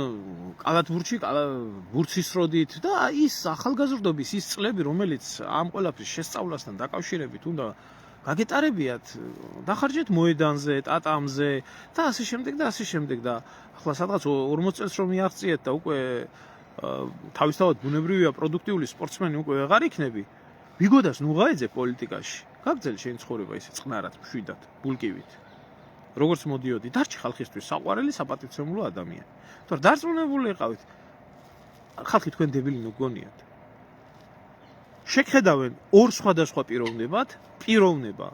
კალათბურთში ბურთს ისროდით და ის ახალგაზრდობის ის წლები, რომელიც ამ ყველაფრის შესწავლასთან დაკავშირებით უნდა გაგეტარებიათ, დახარჯეთ მოედანზე, ტატამზე და ასე შემდეგ და ასე შემდეგ და ახლა სადღაც 40 წელს რომ მიაღწიეთ და უკვე თავისთავად ბუნებრივია პროდუქტიული სპორტსმენი უკვე ვეღარ იქნები. ვიგოდას ნუ გაეძებ პოლიტიკაში. გაგძელ შენი ცხოვრება ისე წყნარად, მშვიდად, ბულკივით. როგორც მოდიოდი, დარჩი ხალხისთვის საყვარელი საპატივცემულო ადამიანი. თუ არ დარწმუნებული იყავით, ხალხი თქვენ დებილი ნუგონიათ. შეგხედავენ ორ სხვადასხვა პიროვნება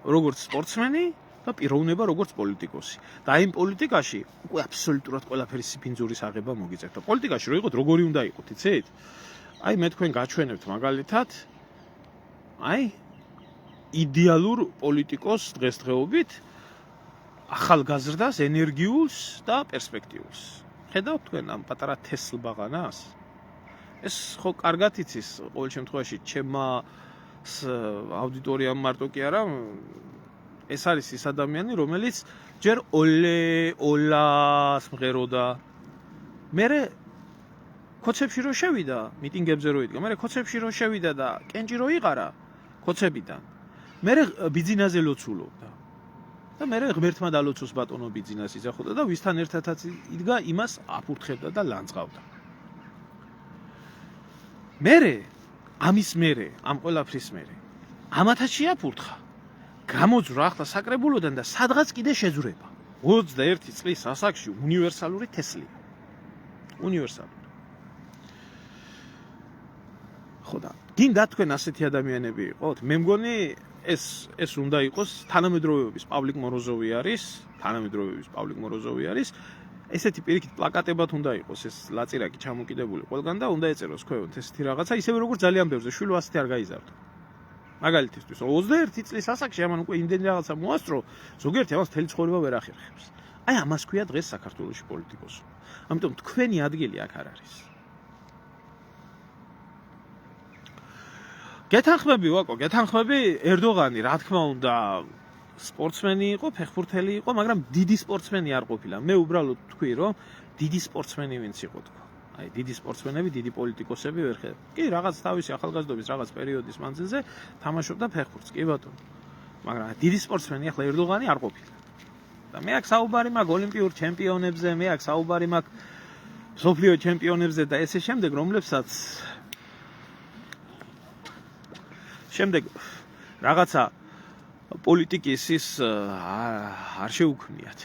როგორც სპორტსმენი და პიროვნება როგორც პოლიტიკოსი. და იმ პოლიტიკაში უკვე აბსოლუტურად ყველაფერი სიფინძურის აღება მოგიწევთ. პოლიტიკაში რო იყოთ, როგორი უნდა იყოთ, იცით? აი მე თქვენ გაჩვენებთ მაგალითად იდეალურ პოლიტიკოს დღესდღეობით ახალგაზრდას, ენერგიულს და პერსპექტიულს. ხედავთ თქვენ ამ პატარა თესლ ბაღანას? ეს ხო კარგად იცის ყოველ შემთხვევაში ჩემმა აუდიტორიამ მარტო კი არა, ეს არის ის ადამიანი, რომელიც ჯერ ოლას მღეროდა. მერე ქოცებში რო შევიდა, მიტინგებზე რო იდგა, მერე ქოცებში რო შევიდა და კენჭი რო იყარა ქოცებიდან. მერე ბიძინაზე ლოცულობდა. და მერე ღმერთმა დალოცოს ბატონო ბიძინას იძახოდა და ვისთან ერთადაც იდგა, იმას აფურთხებდა და ლანძღავდა. მერე ამ ყველაფრის მერე ამათაც შეაფურთხა. გამოძვრა ახლა საკრებულოდან და სადღაც კიდე შეძვრება. 21 წლის ასაკში უნივერსალური თესლი. უნივერსალური. ხო და გინდა თქვენ ასეთი ადამიანები იყოთ? მე მგონი ეს უნდა იყოს თანამედროვეობის პავლიკ მოროზოვი არის. ესეთი პირიქით პლაკატებად უნდა იყოს ეს ლაწირაკი ჩამოკიდებული ყველგან და უნდა ეწეროს ქვევით ესეთი რაღაცა, ისევე როგორც ძალიან ბევრზე შვილო ასეთი არ გაიზარდო. მაგალითისთვის 21 წლის ასაკში ამან უკვე იმდენი რაღაცა მოასწრო, ზოგიერთი ამას მთელი ცხოვრება ვერ ახერხებს. აი ამას ქვია დღეს საქართველოში პოლიტიკოსი. ამიტომ თქვენი ადგილი აქ არ არის. გეთანხმები ერდოღანი, რა თქმა უნდა, სპორტსმენი იყო, ფეხბურთელი იყო, მაგრამ დიდი სპორტსმენი არ ყოფილა. მე უბრალოდ თქვი, რომ დიდი სპორტსმენი ვინც იყო თქვა. აი, დიდი სპორტსმენები, დიდი პოლიტიკოსები ვერ ხედავ. კი, რაღაც თავისი ახალგაზრდობის რაღაც პერიოდის მანძილზე თამაშობდა ფეხბურთს, კი ბატონო. მაგრამ დიდი სპორტსმენი ახლა ერდოღანი არ ყოფილა. და მე აქ საუბარი მაქვს ოლიმპიურ ჩემპიონებზე, მე აქ საუბარი მაქვს მსოფლიო ჩემპიონებზე და ესე შემდეგ, რომლებსაც შემდეგ რაღაცა პოლიტიკის ის არ შეუქმნიათ.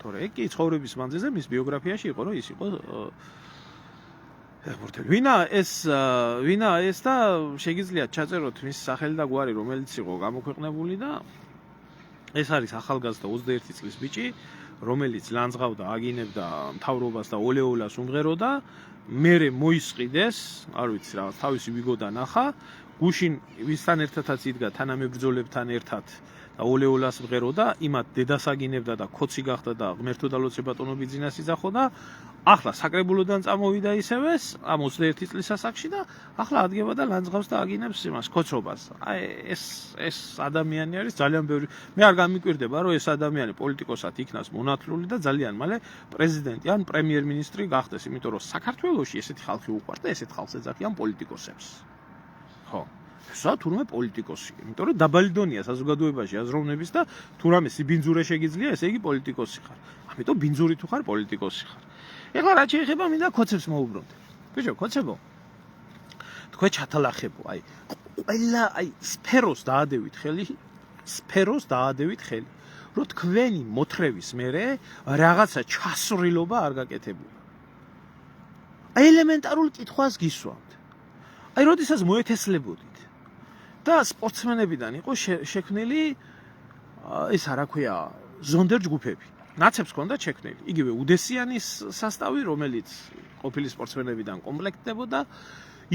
თორე კი ცხოვრების მანძილზე მის ბიოგრაფიაში იყო, რომ ის იყო ფეხბურთელი. ვინა ეს და შეგიძლიათ ჩაწეროთ მის სახელი და გვარი, რომელიც იყო გამოქვეყნებული და ეს არის ახალგაზრდა 21 წლის ბიჭი, რომელიც ლანძღავდა, აგინებდა მთავრობას და ოლეოლას უმღეროდა, მერე მოისყიდეს, არ ვიცი რა, თავისი ვიგოდა ნახა, გუშინ ვისთან ერთადაც იდგა თანამებრძოლებთან ერთად და ოლეოლას მღეროდა, იმათ დედას აგინებდა და ქოცი გახდა და ღმერთო და ლოცე ბატონო ბიძინას იძახო და ახლა საკრებულოდან წამოვიდა ისევეს ამ 21 წლის ასაკში და ახლა ადგება და ლანძღავს და აგინებს იმას ქოცრობას. აი ეს ადამიანი არის ძალიან ბევრი. მე არ გამიკვირდება რომ ეს ადამიანი პოლიტიკოსად იქნას მონათლული და ძალიან მალე პრეზიდენტი ან პრემიერ-მინისტრი გახდეს, იმიტომ რომ საქართველოში ესეთი ხალხი უყვარს და ესეთ ხალხს ეძახიან პოლიტიკოსებს. ხო. სა თურმე პოლიტიკოსი, იმიტომ რომ დაბალი დონეა საზოგადოებაში აზროვნების და თუ რამე სიბინძურე შეგიძლია, ესე იგი პოლიტიკოსი ხარ. ამიტომ ბინძური თუ ხარ პოლიტიკოსი ხარ. ეხლა რა შეიძლება მინდა ქოცებს მოუბრუნდე. ბიჭო, ქოცებო. თქვენ ჩათალახებო, აი, ყველა აი სფეროს დაადევით ხელი, რომ თქვენი მოთრევის მერე რაღაცა ჩასრილობა არ გაკეთებულა. აი ელემენტარულ კითხვას გისვამთ. აი, როდესაც მოეთესლებოდით და სპორტსმენებიდან იყო შექმნილი ეს რა ქვია, ზონდერ ჯგუფები. ნაცებს ჰქონდა შექმნილი. იგივე უდესიანის სასტავი, რომელიც ყოფილი სპორტსმენებიდან კომპლექტდებოდა,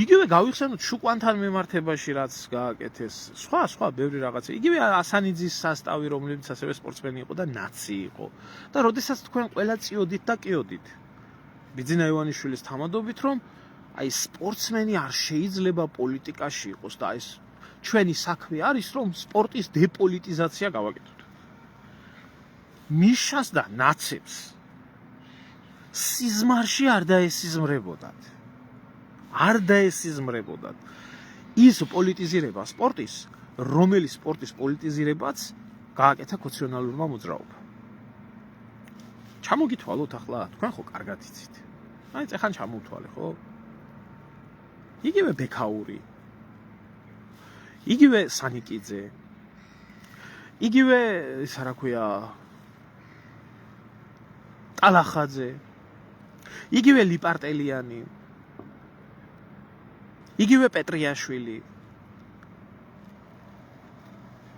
იგივე გავიხსენოთ შუკვანთან მიმართებაში რაც გააკეთეს, სხვა ბევრი რაღაცა. იგივე ასანიძის სასტავი, რომელიც ასევე სპორტსმენი იყო და ნაცი იყო. და როდესაც თქვენ ყველა წიოდით და კიოდით ბიძინა ივანიშვილის თამადობით, რომ აი სპორტსმენი არ შეიძლება პოლიტიკაში იყოს და ეს ჩვენი საქმე არის, რომ სპორტის დეპოლიტიზაცია გავაკეთოთ. მიშას და ნაცებს სიზმარში არ დაესიზმრებოდათ. ის პოლიტიზირება სპორტის, რომელიც სპორტის პოლიტიზირებაც გააკეთა ქოციონალურმა მოძრაობამ. ჩამოგითვალოთ ახლა, თქვენ ხო კარგად იცით. აი წეხან ჩამოვთვალე, ხო? იგივე ბექაური, იგივე სანიკიძე, იგივე ის რა ქვია, ტალახაძე, იგივე ლიპარტელიანი, იგივე პეტრიაშვილი.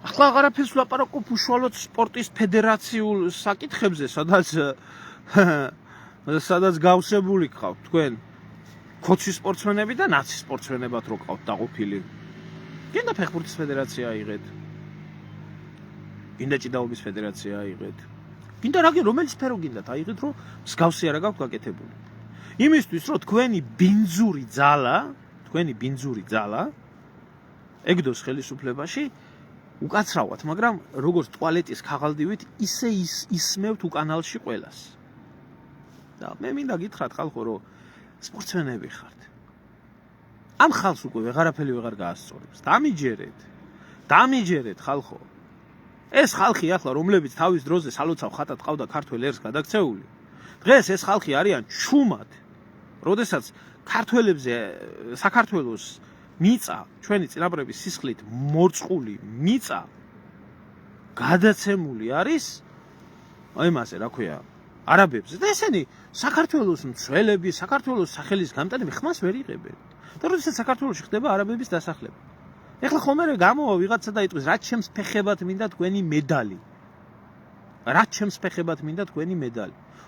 ახლა აღარაფერს ვლაპარაკობ უშუალოდ სპორტის ფედერაციულ საკითხებზე, სადაც გავსებული გყავთ თქვენ ქოცი სპორტსმენები და ნაცი სპორტსმენებად რო გყავთ დაყოფილი. გინდა ფეხბურთის ფედერაცია აიღეთ. გინდა ჭიდაობის ფედერაცია აიღეთ. გინდა რომელი სფერო გინდათ აიღეთ, რომ მსგავსი არა გაქვთ გაკეთებული. იმისთვის, რომ თქვენი ბინძური ძალა ეგდოს ხელისუფლებაში უკაცრავად, მაგრამ როგორც ტუალეტის ქაღალდივით ისე ისმევთ უკანალში ყველას. და მე მინდა გითხრათ ხალხო, რომ სპორტსმენები ხართ. ამ ხალხს უკვე ვეღარაფერი ვეღარ გაასწორებს. დამიჯერეთ ხალხო. ეს ხალხი ახლა რომლებიც თავის დროზე სალოცავ ხატად ყავდა ქართველ ერს გადაქცეული. დღეს ეს ხალხი არიან ჩუმად. როდესაც ქართველებზე საქართველოს მიწა, ჩვენი წინაპრების სისხლით მორწყული მიწა გადაცემული არის იმაზე, რა ქვია, არაბებზე. და ესენი საქართველოს მცველები, საქართველოს სახელის გამტანები ხმას ვერ იღებენ. და როდესაც საქართველოში ხდება არაბების დასახლება. ეხლა ხომ მე გამოვა ვიღაცა და იტყვის, რაც ჩემს ფეხებად მინდა თქვენი მედალი.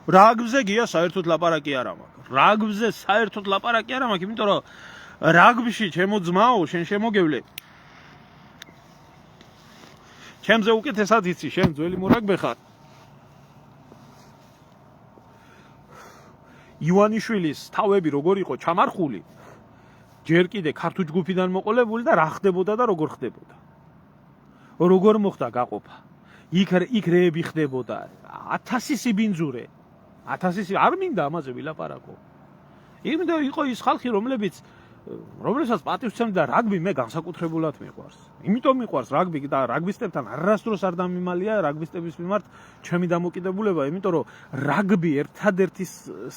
რაგბზე გია საერთოდ ლაპარაკი არ მაქვს. იმიტომ რომ რაგბში ჩემო ძმაო, შენ შემოგევლე. ჩემზე უკეთესად იცი, შენ ძველი მორაგბე ხარ. ივანიშვილის თავები როგორ იყო ჩამარხული, ჯერ კიდე ქართულ ჯგუფიდან მოყოლებული და რა ხდებოდა და როგორ ხდებოდა. როგორ მოხდა გაყოფა. იქ რეები ხდებოდა. 1000 სიბინძურე. 1000 არ მინდა ამაზე ვილაპარაკო. იმდა იყო ის ხალხი, რომელსაც პატივს და რაგბი მე განსაკუთრებულად მიყვარს. იმიტომ მიყვარს რაგბი და რაგბისტებთან არასდროს არ დამიმალია რაგბისტების მიმართ ჩემი დამოკიდებულება, იმიტომ რომ რაგბი ერთადერთი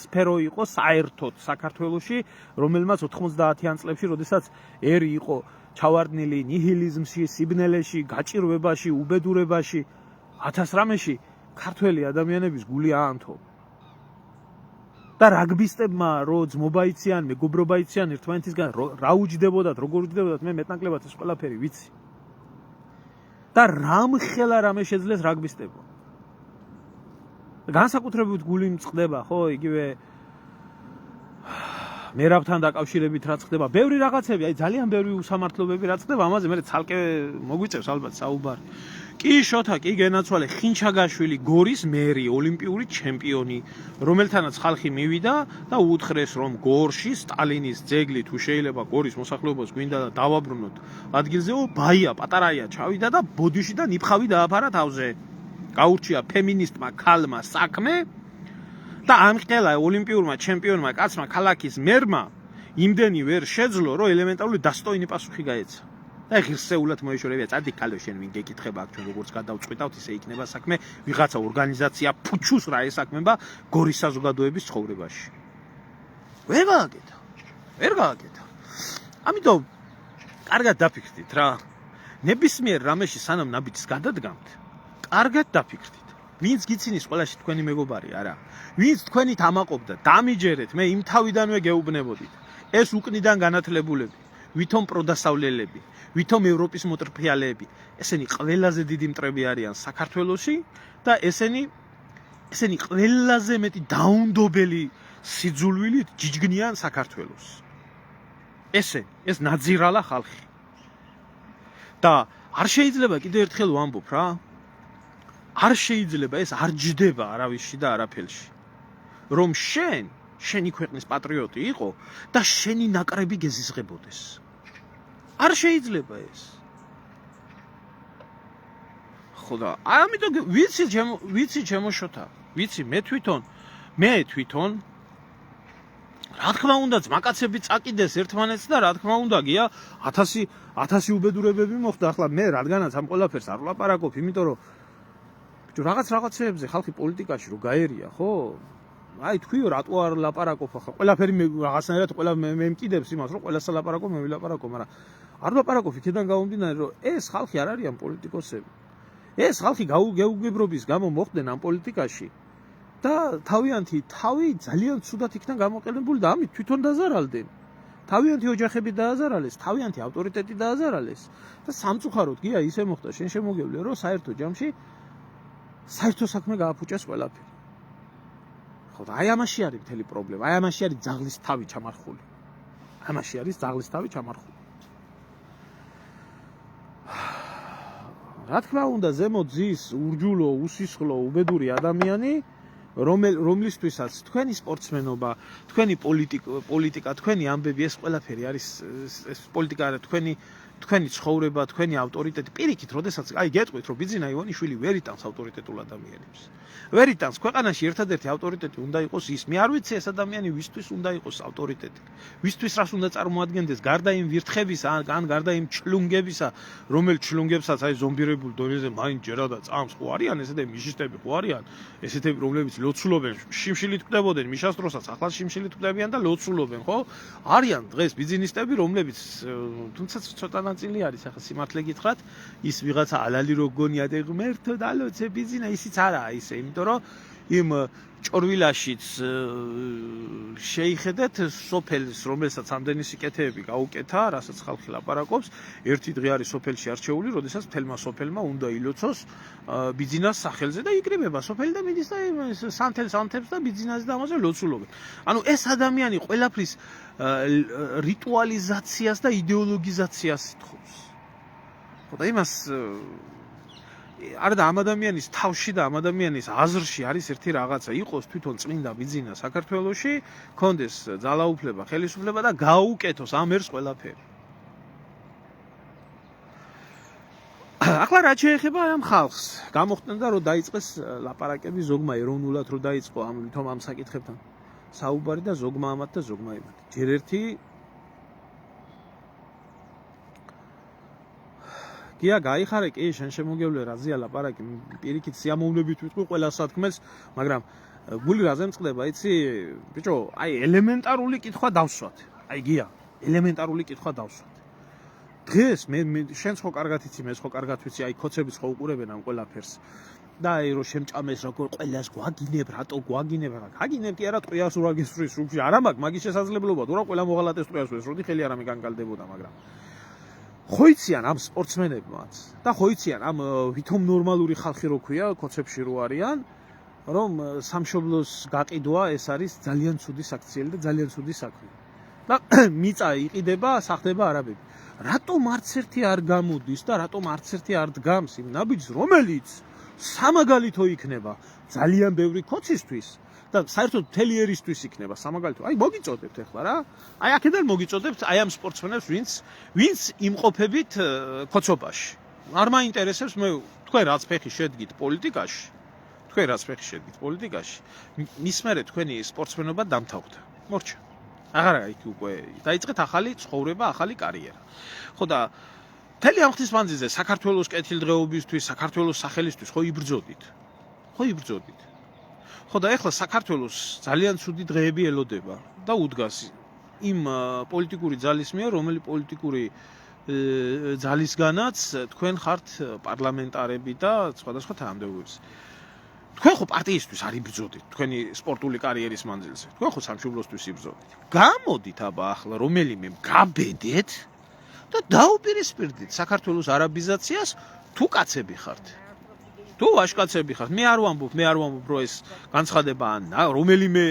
სფერო იყო საერთოდ საქართველოში, რომელმაც 90-იან წლებში, როდესაც ერი იყო ჩავარდნილი ნიჰილიზმში, სიბნელეში, გაჭირვებაში, უბედურებაში, 1000 რამეში ქართველი ადამიანების გული აანთო. და რაგბისტებმა რო ძმობაიციან, მეგობრობაიციან ერთმანეთისგან რა უჯდებოდათ, როგორ უჯდებოდათ, მე მეტნაკლებად ეს ყველაფერი ვიცი. და რამხელა რამე შეძლეს რაგბისტებმა. განსაკუთრებით გული მწყდება, ხო, იგივე მერაბთან დაკავშირებით რაც ხდება, ბევრი რაღაცები, აი ძალიან ბევრი უსამართლობები რაც ხდება, ამაზე მე ცალკე მოგვიწევს ალბათ საუბარი. კი შოთა, კი გენაცვალე ხინჩაგაშვილი გორის მერი, ოლიმპიური ჩემპიონი, რომელთანაც ხალხი მივიდა და უთხრეს, რომ გორში სტალინის ძეგლი თუ შეიძლება გორის მოსახლეობას გვინდა და დავაბრუნოთ ადგილზეო, ბაია, პატარაია ჩავიდა და ბოდიში და ნიფხავი დააფარა თავზე. გაურჩია ფემინისტმა ქალმა საქმე და ამხელა ოლიმპიურმა ჩემპიონმა კაცმა ქალაქის მერმა იმდენი ვერ შეძლო, რომ ელემენტარული დასტოინი პასუხი გაეცა. და ღირსეულად მოეშორებია, წადი ქალო შენ ვინ გეკითხება აქ ჩვენ როგორც გადავწყვიტავთ, ისე იქნება საქმე, ვიღაცა ორგანიზაცია ფუჩუს რა ესაქმება გორის საზოგადოების ცხოვრებაში. ვერ გააკეთა. ამიტომ კარგად დაფიქრდით რა. ნებისმიერ რამეში სანამ ნაბიჯს გადადგამთ, კარგად დაფიქრდით. ვინც გიცინის ყველაში თქვენი მეგობარი არა. ვინც თქვენით ამაყობდა, დამიჯერეთ, მე იმ თავიდანვე გეუბნებოდით. ეს უკნიდან განათლებულები, ვითომ პროდასავლელები, ვითომ ევროპის მოტრფიალეები, ესენი ყველაზე დიდი მტრები არიან საქართველოში და ესენი ყველაზე მეტი დაუნდობელი სიძულვილით ჯიჯგნიან საქართველოს. ეს ნაძირალა ხალხი. და არ შეიძლება კიდევ ერთხელ ვამბობ რა. არ შეიძლება ეს არ ჯდება არავისში და არაფერში. რომ შენი ქვეყნის პატრიოტი იყო და შენი ნაკრები გეზიზღებოდეს. არ შეიძლება ეს. ხო და ამიტომ ვიცი ჩემო შოთა, ვიცი მე თვითონ რა თქმა უნდა ძმაკაცები წაკიდეს ერთმანეთს და რა თქმა უნდა გია 1000 უბედურებები მოხდა. ახლა მე რადგანაც ამ ყველაფერს არ ვლაპარაკობ, იმიტომ რომ ბიჭო რაღაცეებზე ხალხი პოლიტიკაში რო გაერია, ხო? აი თქვიო რატო არ ლაპარაკობ ახლა? ყველაფერი რაღაცნაირად მე მკიდებს იმას, რომ ყველასა ლაპარაკობ, მე ვილაპარაკო, მაგრამ არ ლაპარაკობ იქიდან გამომდინარე, რომ ეს ხალხი არ არიან პოლიტიკოსები. ეს ხალხი გაუგებრობის გამო მოხდნენ ამ პოლიტიკაში და თავი ძალიან ცუდად იქნა გამოყენებული და ამით თვითონ დაზარალდნენ. თავიანთი ოჯახები დააზარალეს, თავიანთი ავტორიტეტი დააზარალეს და სამწუხაროდ გია ისე მოხდა შენ შემოგევლე, რომ საერთო ჯამში საერთო საქმე გააფუჭეს ყველაფერი. ხო და აი ამაში არის მთელი პრობლემა, აი ამაში არის ძაღლის თავი ჩამარხული. რა თქმა უნდა, ზემო ძის, ურჯულო, უსისხლო, უბედური ადამიანი, რომლისთვისაც თქვენი სპორტსმენობა, თქვენი პოლიტიკა, თქვენი ამბები, ეს ყველაფერი არის ეს პოლიტიკა არა, თქვენი ცხოვრება, თქვენი ავტორიტეტი. პირიქით, როდესაც აი გეტყვით, რომ ბიძინა ივანიშვილი ვერ იტანს ავტორიტეტულ ადამიანებს. ვერ იტანს, ქვეყანაში ერთადერთი ავტორიტეტი უნდა იყოს ის. მე არ ვიცი ეს ადამიანი ვისთვის უნდა იყოს ავტორიტეტი. ვისთვის რას უნდა წარმოადგენდეს, გარდა იმ ვირთხებისა, ან გარდა იმ ჩლუნგებისა, რომელიც ჩლუნგებსაც აი ზომბირებულ დონეზე მაინც ჯერადა წამს ხო არიან, ესეთები მიშისტები ხო არიან, ესეთები რომლებიც ლოცულობენ, შიმშილით კვდებოდნენ მიშას დროსაც, ახლა შიმშილით კვდებიან და ლოცულობენ, ხო? არიან დღეს ბიზნესტები, რომლებიც თუმცა ცოტა ნაწილი არის, ახლა სიმართლე გითხრათ, ის ვიღაცა ალალი რო გონია და ღმერთო დალოცე ბიზნა, ისიც არაა ისე, იმიტომ რომ იმ ჭორვილაშიც შეიხედეთ სოფელს, რომელსაც ამდენი სიკეთეები გაუკეთა, რასაც ხალხი ლაპარაკობს, ერთი დღე არის სოფელში არჩეული, როდესაც მთელმა სოფელმა უნდა ილოცოს ბიზნას სახელზე და იკრიბება სოფელი და მიდის და სანთელს და ბიზნასზე და ამაზე ლოცულობენ. ანუ ეს ადამიანი ყველაფრის რიტუალიზაციას და იდეოლოგიზაციას ითხოვს. ხო და იმას არა და ამ ადამიანის თავში და ამ ადამიანის აზრში არის ერთი რაღაცა, იყოს თვითონ წმინდა ბიძინა საქართველოში, კონდეს ძალაუფლება, ხელისუფლება და გაუკეთოს ამ ერს ყველაფერი. ახლა რა შეეხება ამ ხალხს, გამოხდნენ და რომ დაიწყეს ლაპარაკები ზოგმა ეროვნულად რომ დაიწყო ამ საკითხებთან საუბარი და ზოგმა ამათ და ზოგმა იმათ. ჯერ ერთი გია გაიხარე კი შენ შემოგევლე რაზეა ლაპარაკი, პირიქით სიამოვნებით ვიტყვი ყველა სათქმელს, მაგრამ გული რაზე მწყდება, იცი ბიჭო, აი ელემენტარული კითხვა დავსვათ. აი გია, ელემენტარული კითხვა დავსვათ. დღეს მე შენ ხო კარგად იცი, მე ხო კარგად ვიცი, აი ქოცებიც ხო უყურებენ ამ ყველაფერს. და აი რომ შემჭამეს როგორ ყველას გვაგინებ, რატო გვაგინებ, გაგინებ კი არა ტყუას ურა გესვრის რუქში, არა მაგ მაგის შესაძლებლობა თუ რა ყველა მოღალატეს ტყუას ვეს, როდი ხელი არ ამიგანგალდებოდა, მაგრამ ხოიციან ამ სპორტსმენებმაც და ხოიციან ამ ვითომ ნორმალური ხალხი რო ქვია, ქოცებში რო არიან, რომ სამშობლოს გაყიდვა ეს არის ძალიან ცუდი საქციელი და ძალიან ცუდი საქმე. და მიწა იყიდება, სახდება არაბები. რატომ არც ერთი არ გამოდის და რატომ არც ერთი არ დგამს იმ ნაბიჯს, რომელიც სამაგალითო იქნება ძალიან ბევრი ქოცისთვის და საერთოდ მთელი ერისთვის იქნება სამაგალითო. აი მოგიწოდებთ ახლა რა. აი აქედან მოგიწოდებთ აი ამ სპორტსმენებს, ვინც იმყოფებით ქოცობაში. არ მაინტერესებს მე თქვენ რაც ფეხი შედგით პოლიტიკაში. მის მერე თქვენი სპორტსმენობა დამთავრდა. მორჩა. აღარა იქ უკვე დაიწყეთ ახალი ცხოვრება, ახალი კარიერა. ხო და მთელი ამ ხნის მანძილზე საქართველოს კეთილდღეობისთვის, საქართველოს სახელისთვის ხო იბრძოდით. ხო და ეხლა საქართველოს ძალიან ცუდი დღეები ელოდება და უდგას იმ პოლიტიკური ძალის მიერ, რომელი პოლიტიკური ძალისგანაც თქვენ ხართ პარლამენტარები და სხვადასხვა თანამდებობებს. თქვენ ხო პარტიისთვის არ იბრძოდით თქვენი სპორტული კარიერის მანძილზე. თქვენ ხო სამშობლოსთვის იბრძოდით. გამოდით აბა ახლა რომელიმე გაბედეთ და დაუპირისპირდით საქართველოს არაბიზაციას თუ კაცები ხართ. თუ ვაჟკაცები ხართ. მე არ ვამბობ, რომ ეს განცხადება რომელიმე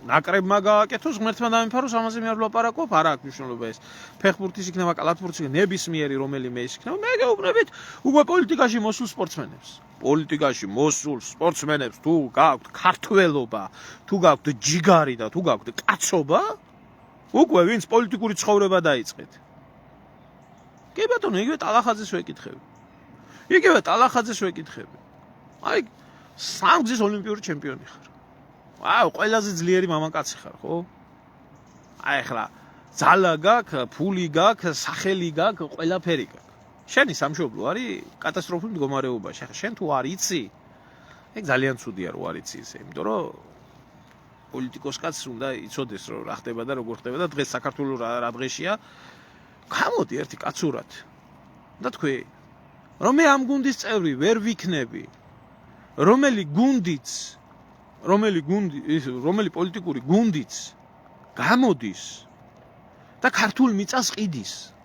ნაკრებმა გააკეთოს, ღმერთმა დამეფაროს, ამაზე მე არ ვლაპარაკობ, არა აქვს მნიშვნელობა ეს. ფეხბურთის იქნება, კალათბურთის იქნება, ნებისმიერი რომელიმე ის იქნება. მე გეუბნებით უკვე პოლიტიკაში მოსულ სპორტსმენებს. თუ გაქვთ ქართველობა, თუ გაქვთ ჯიგარი და თუ გაქვთ კაცობა, უკვე ვინც პოლიტიკური ცხოვრება დაიწყეთ. კი ბატონო, იგივე ტალახაძეს ვეკითხები. აი, სამგზის ოლიმპიური ჩემპიონი ხარ. ვაუ, ყველაზე ძლიერი მამაკაცი ხარ, ხო? აი ახლა ძალა გაქვს, ფული გაქვს, სახელი გაქვს, ყველაფერი გაქვს. შენი სამშობლო არის კატასტროფულ მდგომარეობაში. ახლა შენ თუ არ იცი, ეგ ძალიან ცუდია რომ არ იცი ისე, იმიტომ რომ პოლიტიკოს კაცს უნდა იცოდეს რომ რა ხდება და როგორ ხდება და დღეს საქართველოს რა დღეშია. გამოდი ერთი კაცურად და თქვი რომ მე ამ გუნდის წევრი ვერ ვიქნები, რომელი პოლიტიკური გუნდიც გამოდის და ქართულ მიწას ყიდის.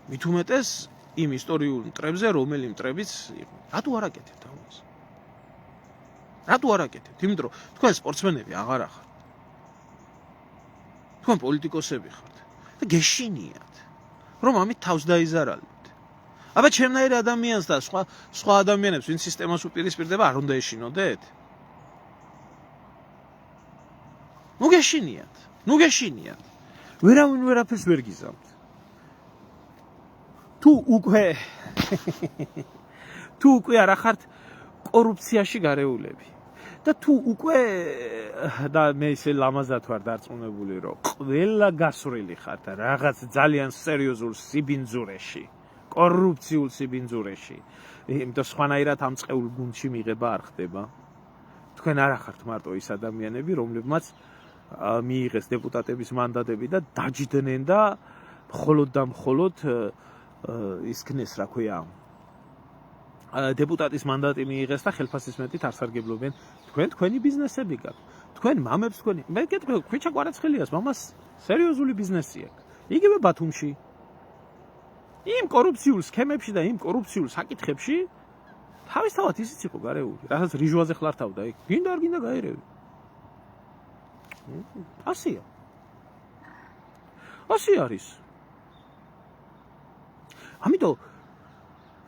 მით უმეტეს იმ ისტორიულ მტრებზე, რომელი მტრებიც იყო. რატო არ აკეთებთ ამას? იმიტომ რომ თქვენ სპორტსმენები აღარ ხართ. თქვენ პოლიტიკოსები ხართ და გეშინიათ, რომ ამით თავს დაიზარალებთ. აბა ჩემნაირი ადამიანს და სხვა ადამიანებს, ვინც სისტემას უპირისპირდება, არ უნდა ეშინოდეთ? ნუ გეშინიათ. ვერავინ ვერაფერს ვერ გიზამთ. თუ უკვე არ ხართ კორუფციაში გარეულები და თუ უკვე და მე ისე ლამაზად ვარ დარწმუნებული რომ ყველა გასვრილი ხართ რაღაც ძალიან სერიოზულ სიბინძურეში, კორუფციულ სიბინძურეში, იმიტომ სხვანაირად ამ წეულ გუნდში მიღება არ ხდება. თქვენ არ ხართ მარტო ის ადამიანები, რომლებმაც მიიღეს დეპუტატების მანდატები და დაჯდნენ და მხოლოდ ისქნეს, რა ქვია, დეპუტატის მანდატი მიიღეს და ხელფასის მეტით არ სარგებლობენ. თქვენი ბიზნესები გაქვთ. თქვენ მამებს მე გეტყვი, ხვიჩა კვარაცხელიას მამას სერიოზული ბიზნესი აქვს. იგივე ბათუმში. იმ კორუფციულ სქემებში და იმ კორუფციულ საკითხებში თავისთავად ისიც იყო გარეული, რასაც რიჟვაზე ხლართავდა იქ. გინდა არ გინდა გაერევი. ასია არის. ამიტომ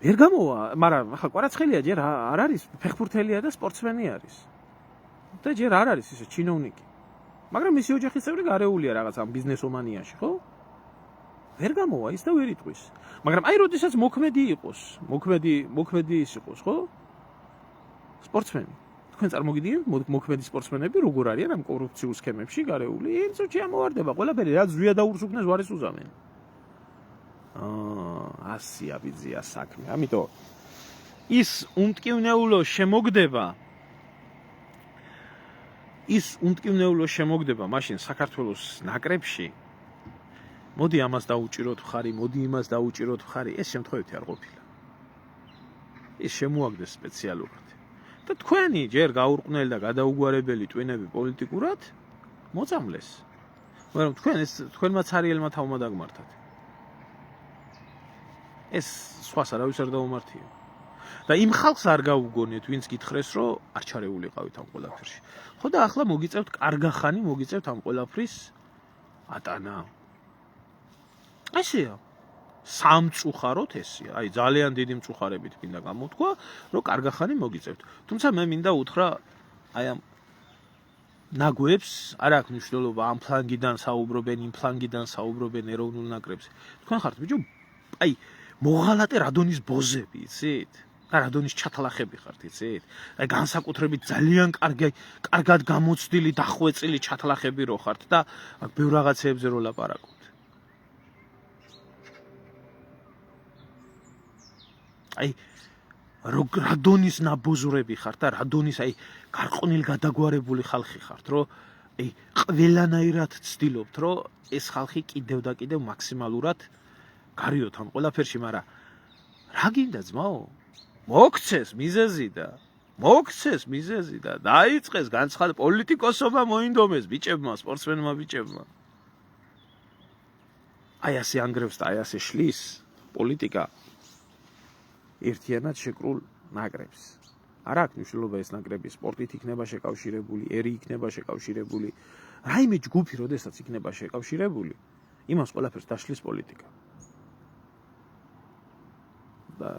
ვერ გამოვა, მაგრამ ახლა კვარაცხელია ჯერ არ არის ფეხბურთელია და სპორტსმენი არის. და ჯერ არ არის ისე ჩინოვნიკი. მაგრამ მისი ოჯახის წევრი გარეულია რაღაც ამ ბიზნესომანიაში, ხო? ვერ გამოვა ის და ვერ იტყვის. მაგრამ აი როდესაც მოქმედი ის იყოს, ხო? სპორტსმენი. თქვენ წარმოგიდგენთ მოქმედი სპორტსმენები როგორ არიან ამ კორუფციულ სქემებში გარეული? ინცოჩი ამოვარდება ყველაფერი, რაც ზვია დაურსუქნეს ვარის უზამენ. ასია ბიძია საქმე. ამიტომ ის უმტკივნეულო შემოგდება მაშინ საქართველოს ნაკრებში. მოდი ამას დაუჭიროთ მხარი, მოდი იმას დაუჭიროთ მხარი, ეს შემთხვევითი არ ყოფილა. ის შემოაგდეს სპეციალურად. და თქვენი ჯერ გაურყვნელი და გადაუგვარებელი ტვინები პოლიტიკურად მოწამლეს. მაგრამ თქვენმა ცარიელმა თავმა დაგმართათ. ეს სხვას არავის არ დაუმართია. და იმ ხალხს არ გაუგონეთ, ვინც გითხრეს, რომ არ ჩარეულიყავით ამ ყველაფერში. ხო და ახლა მოგიწევთ კარგახანი, მოგიწევთ ამ ყველაფრის ატანა. ესეა. სამწუხაროდ ესეა. აი ძალიან დიდი მწუხარებით მინდა გამოთქვა, რომ კარგახანი მოგიწევთ. თუმცა მე მინდა უთხრა აი ამ ნაგვებს არ აქვს მნიშვნელობა ამ ფლანგიდან საუბრობენ, იმ ფლანგიდან საუბრობენ ეროვნულ ნაკრებზე. თქვენ ხართ ბიჭო, აი მოღალატე რადონის ბოზები, იცით? და რადონის ჩათლახები ხართ, იცით? აი განსაკუთრებით ძალიან კარგად გამოცდილი, დახვეწილი ჩათლახები რო ხართ და აქ ბევრ რაღაცეებზე რო ლაპარაკობთ. აი რადონის ნაბოზრები ხართ და რადონის აი გარყვნილ გადაგვარებული ხალხი ხართ, რომ აი ყველანაირად ცდილობთ, რომ ეს ხალხი კიდევ და კიდევ მაქსიმალურად გარიოთ ამ ყველაფერში, მაგრამ რა გინდა ძმაო? მოგცეს მიზეზი და დაიწყეს განცხადება პოლიტიკოსობა მოინდომეს ბიჭებმა, სპორტსმენმა ბიჭებმა. აი ასე ანგრევს და აი ასე შლის პოლიტიკა ერთიანად შეკრულ ნაკრებს. არ აქვს მნიშვნელობა ეს ნაკრები სპორტით იქნება შეკავშირებული, ერი იქნება შეკავშირებული, რაიმე ჯგუფი როდესაც იქნება შეკავშირებული, იმას ყველაფერს დაშლის პოლიტიკა. და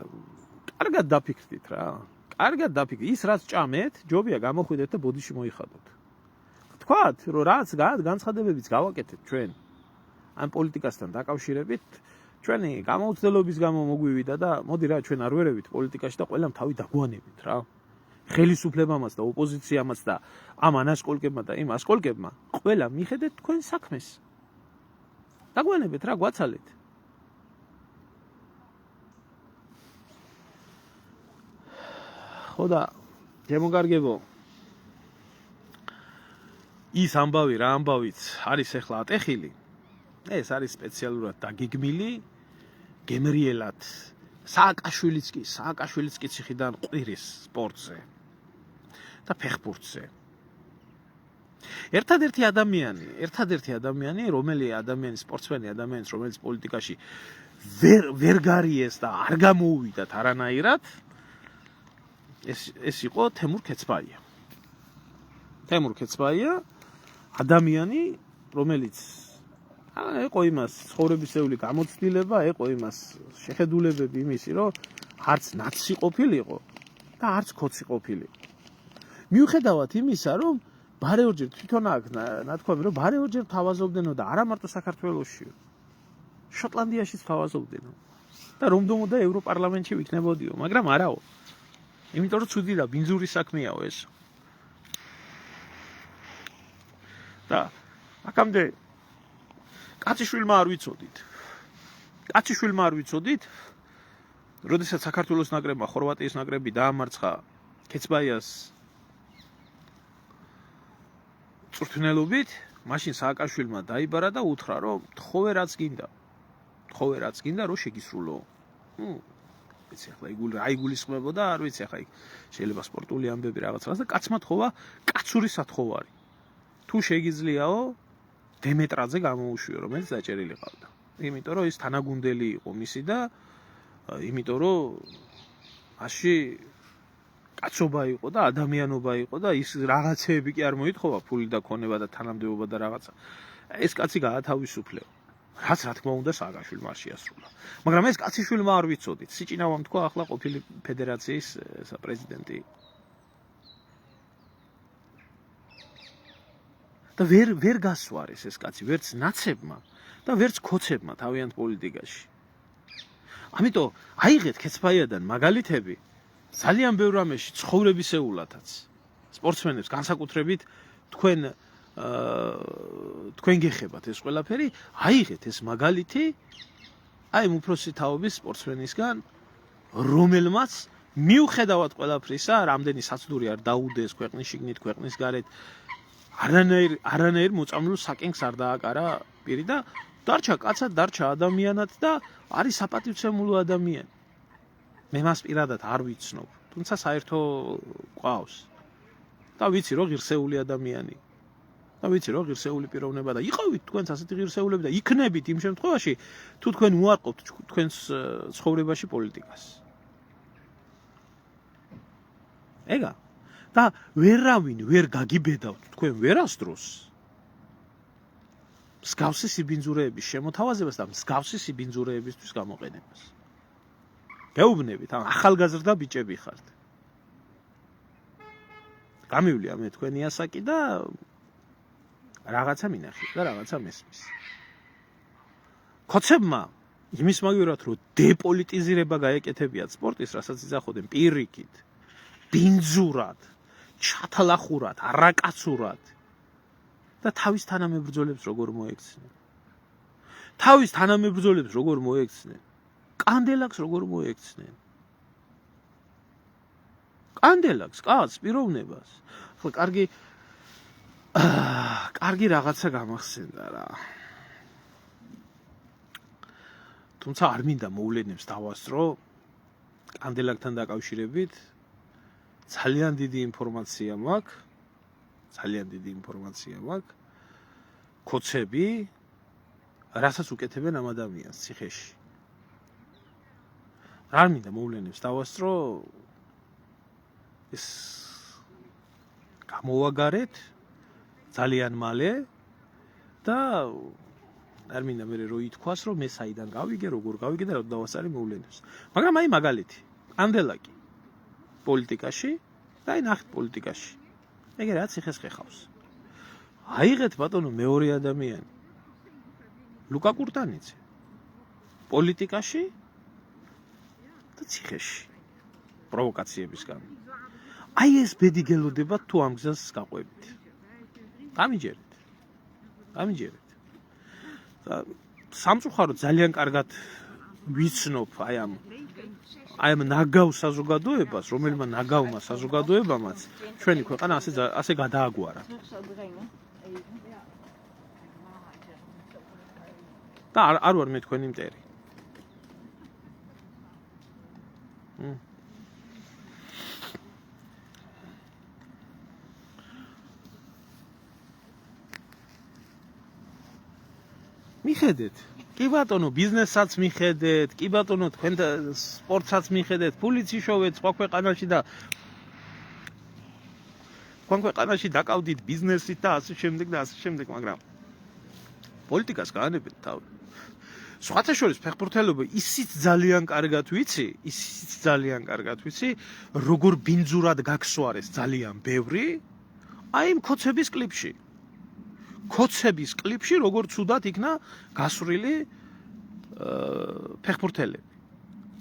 კარგად დაფიქრდით რა. კარგად დაფიქრდით. ის რაც ჭამეთ, ჯობია გამოხვიდეთ და ბოდიში მოიხადოთ. თქვათ, რომ რაც განცხადებებიც გავაკეთეთ ჩვენ ამ პოლიტიკასთან დაკავშირებით, ჩვენი გამოუცდელობის გამო მოგვივიდა და მოდი რა ჩვენ არ ვერევით პოლიტიკაში და ყველამ თავი დაგვანებით რა. ხელისუფლებამაც და ოპოზიციამაც და ამ ანასკოლკებმა და იმ ასკოლკებმა ყველა მიხედეთ თქვენ საქმეს. დაგვანებით რა, გვაცალეთ. ხო და შემოგარგებო ის ამბავი რა ამბავიც არის ახლა ატეხილი, ეს არის სპეციალურად დაგიგმილი გემრიელად სააკაშვილიც კი ციხიდან ყვირის სპორტზე და ფეხბურთზე. ერთადერთი ადამიანი, სპორტსმენი ადამიანის, რომელიც პოლიტიკაში ვერ გარიეს და არ გამოუვიდათ არანაირად, ეს იყო თემურ ქეცბაია. ადამიანი, რომელიც იყო იმას ცხოვრებისეული გამოცდილება, იყო იმას შეხედულებები იმისი, რომ არც ნაცი ყოფილიყო და არც ქოცი ყოფილიყო. მიუხედავად იმისა, რომ ბარეორჯერ თვითონ აქ ნათქვამი, რომ ბარეორჯერ თავაზობდნენო და არა მარტო საქართველოში, შოტლანდიაშიც თავაზობდნენო და რომდომო და ევროპარლამენტში ვიქნებოდიო, მაგრამ არაო. იმიტომ რომ ცუდი და ბინძური საქმეაო ეს. და აქამდე კაციშვილმა არ ვიცოდით, როდესაც საქართველოს ნაკრებმა ხორვატიის ნაკრები დაამარცხა ქეცბაიას წვრთნელობით, მაშინ სააკაშვილმა დაიბარა და უთხრა, რომ თხოვე რაც გინდა, რომ შეგისრულო. ვიცი ახლა იგულისხმებოდა, არ ვიცი ახლა შეიძლება სპორტული ამბები რაღაცას და კაცმა თხოვა კაცური სათხოვარი. თუ შეგიძლიაო დემეტრაძე გამოუშვიო, რომელიც დაჭერილი ყავდა. იმიტომ რომ ის თანაგუნდელი იყო მისი და იმიტომ რომ მასში კაცობა იყო და ადამიანობა იყო და ის რაღაცეები კი არ მოითხოვა, ფული და ქონება და თანამდებობა და რაღაცა. ეს კაცი გაათავისუფლეო. რაც რა თქმა უნდა სააკაშვილმა არ შეასრულა. მაგრამ ეს კაციშვილმა არ ვიცოდით. სიჭინავამ თქვა ახლა ყოფილი ფედერაციის პრეზიდენტი. და ვერ გასვარეს ეს კაცი, ვერც ნაცებმა და ვერც ქოცებმა თავიანთ პოლიტიკაში. ამიტომ აიღეთ ქეცბაიადან მაგალითები ძალიან ბევრ რამეში ცხოვრებისეულადაც. სპორტსმენებს განსაკუთრებით თქვენ გეხებათ ეს ყველაფერი, აიღეთ ეს მაგალითი აი უფროსი თაობის სპორტსმენისგან, რომელმაც მიუხედავად ყველაფრისა, რამდენი საცდური არ დაუდეს ქვეყნის შიგნით, ქვეყნის გარეთ, არანაირ მოწამლულ საკენგს არ დააკარა პირი და დარჩა კაცად, დარჩა ადამიანად და არის საპატივცემულო ადამიანი. მე მას პირადად არ ვიცნობ, თუმცა საერთო ყავს. და ვიცი რომ ღირსეული ადამიანი. და ვიცი რომ ღირსეული პიროვნება და იყავით თქვენც ასეთი ღირსეულები და იქნებით იმ შემთხვევაში, თუ თქვენ უარყოფთ თქვენს ცხოვრებაში პოლიტიკას. ეგა და ვერავინ ვერ გაგიბედავთ თქვენ ვერასდროს მსგავსი სიბინძურეების შემოთავაზებას და მსგავსი სიბინძურეებისთვის გამოყენებას. გეუბნებით, ახალგაზრდა ბიჭები ხართ. გამივლია მე თქვენი ასაკი და რაღაცა მინახეთ და რაღაცა მესმის. ქოცებმა იმის მაგივრად რომ დეპოლიტიზირება გაეკეთებიათ სპორტის, რასაც იძახოდნენ პირიქით, ბინძურად, ჩათლახურად, არაკაცურად და თავის თანამებრძოლებს როგორ მოექცნენ. თავის თანამებრძოლებს როგორ მოექცნენ. კანდელაკს როგორ მოექცნენ. კანდელაკს, კაც, პიროვნებას. ხო, კარგი რაღაცა გამახსენდა რა. თუმცა არ მინდა მოვლენებს დავასწრო კანდელაკთან დაკავშირებით ძალიან დიდი ინფორმაცია მაქვს. ძალიან დიდი ინფორმაცია მაქვს. ქოცები რასაც უკეთებენ ამ ადამიანს ციხეში. არ მინდა მოვლენებს დავასწრო ეს გამოვაგარეთ ძალიან მალე და არ მინდა მე რო ითქვას რომ მე საიდან გავიგე, როგორ გავიგე და რა დავასწარი მოვლენებს. მაგრამ აი მაგალითი, კანდელაკი პოლიტიკაში და აი ნახეთ პოლიტიკაში. ეგ რა ციხეს ხეხავს. აიღეთ ბატონო მეორე ადამიანი. ლუკა კურტანიძე. პოლიტიკაში და ციხეში. პროვოკაციების გამო. აი ეს ბედი გელოდება თუ ამ გზას გაყვებით. გამიჯერეთ. გამიჯერეთ. და სამწუხაროდ ძალიან კარგად ვიცნობ აი ამ ნაგავ საზოგადოებას, რომელმა ნაგავმა საზოგადოებამაც ჩვენი ქვეყანა ასე გადააგვარა. და არ ვარ მე თქვენი მტერი. მიხედეთ, კი ბატონო, ბიზნესსაც მიხედეთ, კი ბატონო, თქვენ სპორტსაც მიხედეთ, ფულიც იშოვეთ სხვა ქვეყანაში და თქვენ ქვეყანაში დაკავდით ბიზნესით და ასე შემდეგ, მაგრამ პოლიტიკას გაანებეთ თავი. სხვათა შორის ფეხბურთელობა ისიც ძალიან კარგად ვიცი, როგორ ბინძურად გაგსვარეს ძალიან ბევრი, აი იმ ქოცების კლიპში. ქოცების კლიპში როგორ ცუდად იქნა გასვრილი ფეხბურთელები.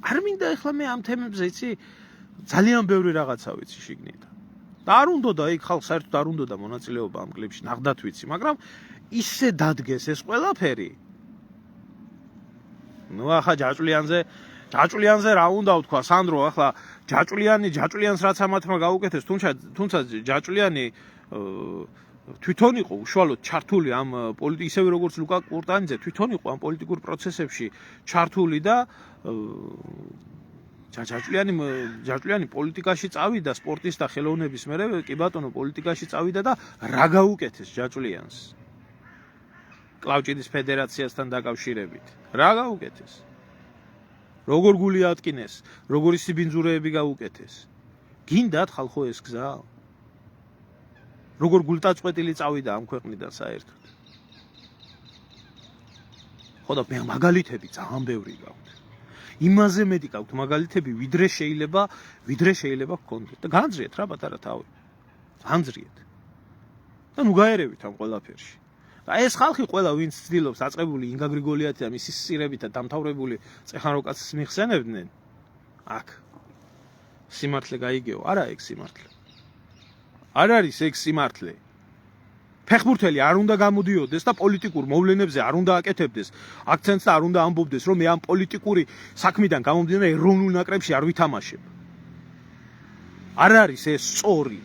არ მინდა ახლა მე ამ თემებზე იცი ძალიან ბევრი რაღაცა ვიცი შიგნით. და არ უნდოდა იქ ხალხს საერთოდ არ უნდოდა მონაწილეობა ამ კლიპში, ნახდათ ვიცი, მაგრამ ისე დადგეს ეს ყველაფერი. ნუ ახლა ჯაჭვლიანზე რა უნდა ვთქვა, სანდრო, ახლა ჯაჭვლიანს რაც ამათმა გაუკეთეს, თუმცა ჯაჭვლიანი თვითონ იყო უშუალოდ ჩართული ამ ისევე როგორც ლუკა კურტანიძე თვითონ იყო ამ პოლიტიკურ პროცესებში ჩართული და ჯაჭვლიანი პოლიტიკაში წავიდა სპორტის და ხელოვნების მერე კი ბატონო პოლიტიკაში წავიდა და რა გაუკეთეს ჯაჭვლიანს კლავჭიდის ფედერაციასთან დაკავშირებით რა გაუკეთეს როგორ გული ატკინეს როგორი სიბინძურეები გაუკეთეს გინდათ ხალხო ეს გზა როგორ გულტაწყვეტილი წავიდა ამ ქვეყნიდან საერთოდ. ხო და მაგალითები ძალიან ბევრი გაქვთ. იმაზე მეტი გაქვთ მაგალითები, ვიდრე შეიძლება გქონდეთ. და განძრიეთ რა პატარა თავი. განძრიეთ. და ნუ გაერევით ამ ყველაფერში. და ეს ხალხი ყველა ვინც ცდილობს აწყებული ინგა გრიგოლიათი და მისი სირებით და დამთავრებული წეხანროკაცის მიხსენებდნენ. აქ სიმართლე გაიგეო, არა ეგ სიმართლე. არ არის ეგ სიმართლე. ფეხბურთელი არ უნდა გამოდიოდეს და პოლიტიკურ მოვლენებზე არ უნდა აკეთებდეს აქცენტს და არ უნდა ამბობდეს, რომ მე ამ პოლიტიკური საქმიდან გამომდინარე ეროვნულ ნაკრებში არ ვითამაშებ. არ არის ეს სწორი.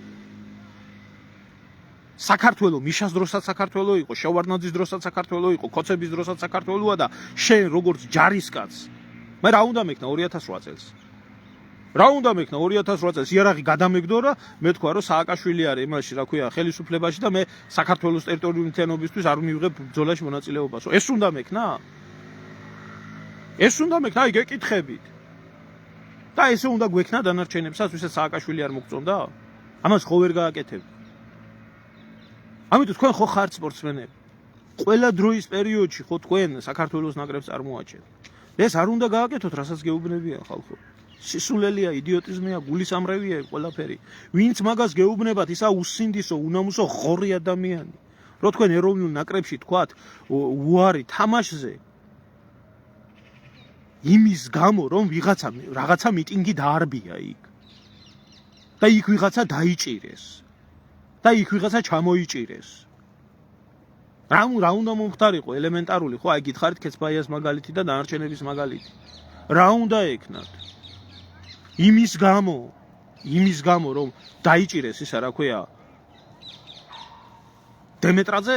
საქართველოს მიშას დროსაც საქართველოს იყო, შევარდნაძის დროსაც საქართველოს იყო, ქოცების დროსაც საქართველოა და შენ როგორც ჯარისკაცს მე რა უნდა მექნა 2008 წელს. რა უნდა მექნა 2008 წელს იარაღი გადამეგდორა, მე თქვა რომ სააკაშვილი არის იმაში, რა ქვია, ხელისუფლებაში და მე საქართველოს ტერიტორიული მთლიანობისთვის არ მივიღებ ბრძოლაში მონაწილეობას. ეს უნდა მექნა? ეს უნდა მექნა, აი გეკითხებით. და ესე უნდა გვექნა დანარჩენებსაც, ვისაც სააკაშვილი არ მოგწონდა? ამას ხო ვერ გააკეთებ. ამიტომ თქვენ ხო ხართ სპორტსმენები. ყველა დროის პერიოდში ხო თქვენ საქართველოს ნაკრებს წარმოაჩენთ. ეს არ უნდა გააკეთოთ, რასაც გეუბნებიან ხალხო. სისულელია, იდიოტიზმია, გულისამრევია ყველაფერი. ვინც მაგას გეუბნებათ, ისა უსინდისო, უნამუსო ღორი ადამიანი. რო თქვენ ეროვნულ ნაკრებში თქვათ უარი თამაშზე იმის გამო, რომ რაღაცა მიტინგი დაარბია იქ. და იქ ვიღაცა დაიჭირეს. და იქ ვიღაცა ჩამოიჭირეს. რა უნდა მომხდარიყო ელემენტარული, ხო, აი გითხარით ქეცბაიას მაგალითი და დანარჩენების მაგალითი. რა უნდა ეკნათ? იმის გამო, რომ დაიჭირეს ისა, რა ქვია, დემეტრაძე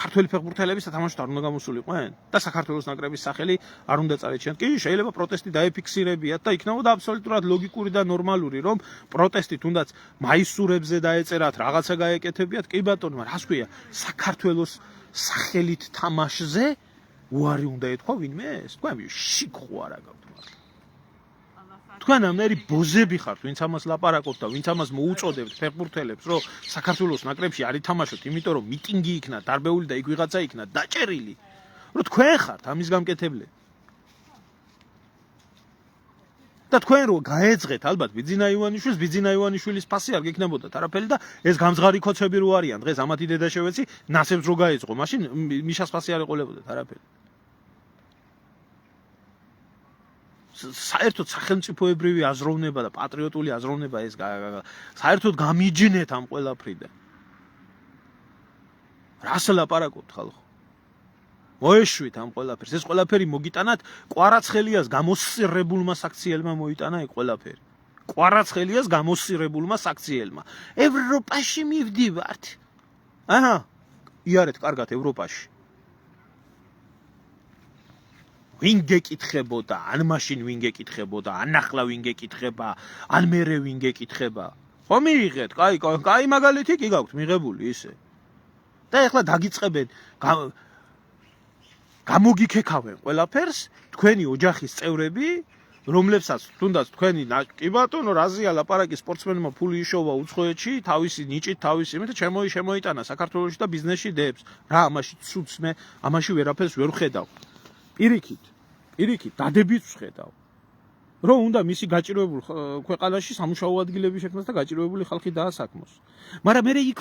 ქართველი ფეხბურთელების სათამაშოდ არ უნდა გამოსულიყვნენ და საქართველოს ნაკრების სახელი არ უნდა წარეჩინათ. კი, შეიძლება პროტესტი დაეფიქსირებიათ და იქნებოდა აბსოლუტურად ლოგიკური და ნორმალური, რომ პროტესტი თუნდაც მაისურებზე დაეწერათ, რაღაცა გაეკეთებიათ. კი ბატონო, მაგრამ რას ქვია, საქართველოს სახელით თამაშზე უარი უნდა ეთქვა ვინმეს? თქვენ შიქხო არა გაქვთ მართლა. თქვენ ამერი ბოზები ხართ, ვინც ამას ლაპარაკობთ და ვინც ამას მოუწოდებთ ფეხბურთელებს, რომ საქართველოს ნაკრებში არ ითამაშოთ, იმიტომ რომ მიტინგი იქნა დარბეული და იქ ვიღაცა იქნა დაჭერილი. რომ თქვენ ხართ ამის გამკეთებლები. და თქვენ რო გაეძღეთ ალბათ ბიძინა ივანიშვილის ფასი არ გექნებოდათ არაფერი და ეს გამძღარი ქოცები რო არიან დღეს ამათი დედაშევეცი ნასებს რო გაეძღო, მაშინ მიშას ფასი არ ეყოლებოდათ არაფერი. საერთოდ სახელმწიფოებრივი აზროვნება და პატრიოტული აზროვნება ეს საერთოდ გამიჯნეთ ამ ყველაფრიდან. რას ლაპარაკობთ ხალხო? მოეშვით ამ ყველაფერს. ეს ყველაფერი მოგიტანათ კვარაცხელიას გამოსირებულმა საქციელმა მოიტანა ეგ ყველაფერი. კვარაცხელიას გამოსირებულმა საქციელმა. ევროპაში მივდივართ. აჰა, იარეთ კარგად ევროპაში. ვინ გეკითხებოდა, ან მაშინ ვინ გეკითხებოდა, ან ახლა ვინ გეკითხება, ან მერე ვინ გეკითხება. ხო მიიღეთ, კაი მაგალითი კი გაქვთ მიღებული ისე. და ეხლა დაგიწყებენ გამოგიქექავენ ყველაფერს თქვენი ოჯახის წევრები, რომლებსაც თუნდაც თქვენი კი ბატონო რაზია ლაპარაკი სპორტსმენმა ფული იშოვა უცხოეთში, თავისი ნიჭით, თავისი იმით შემოიტანა საქართველოში და ბიზნესში დებს. რა ამაში ცუდს მე ამაში ვერაფერს ვერ ვხედავ. პირიქით დადებით ვხედავ. რომ უნდა მისი გაჭირვებული ქვეყანაში სამუშაო ადგილები შექმნას და გაჭირვებული ხალხი დაასაქმოს. მაგრამ მე იქ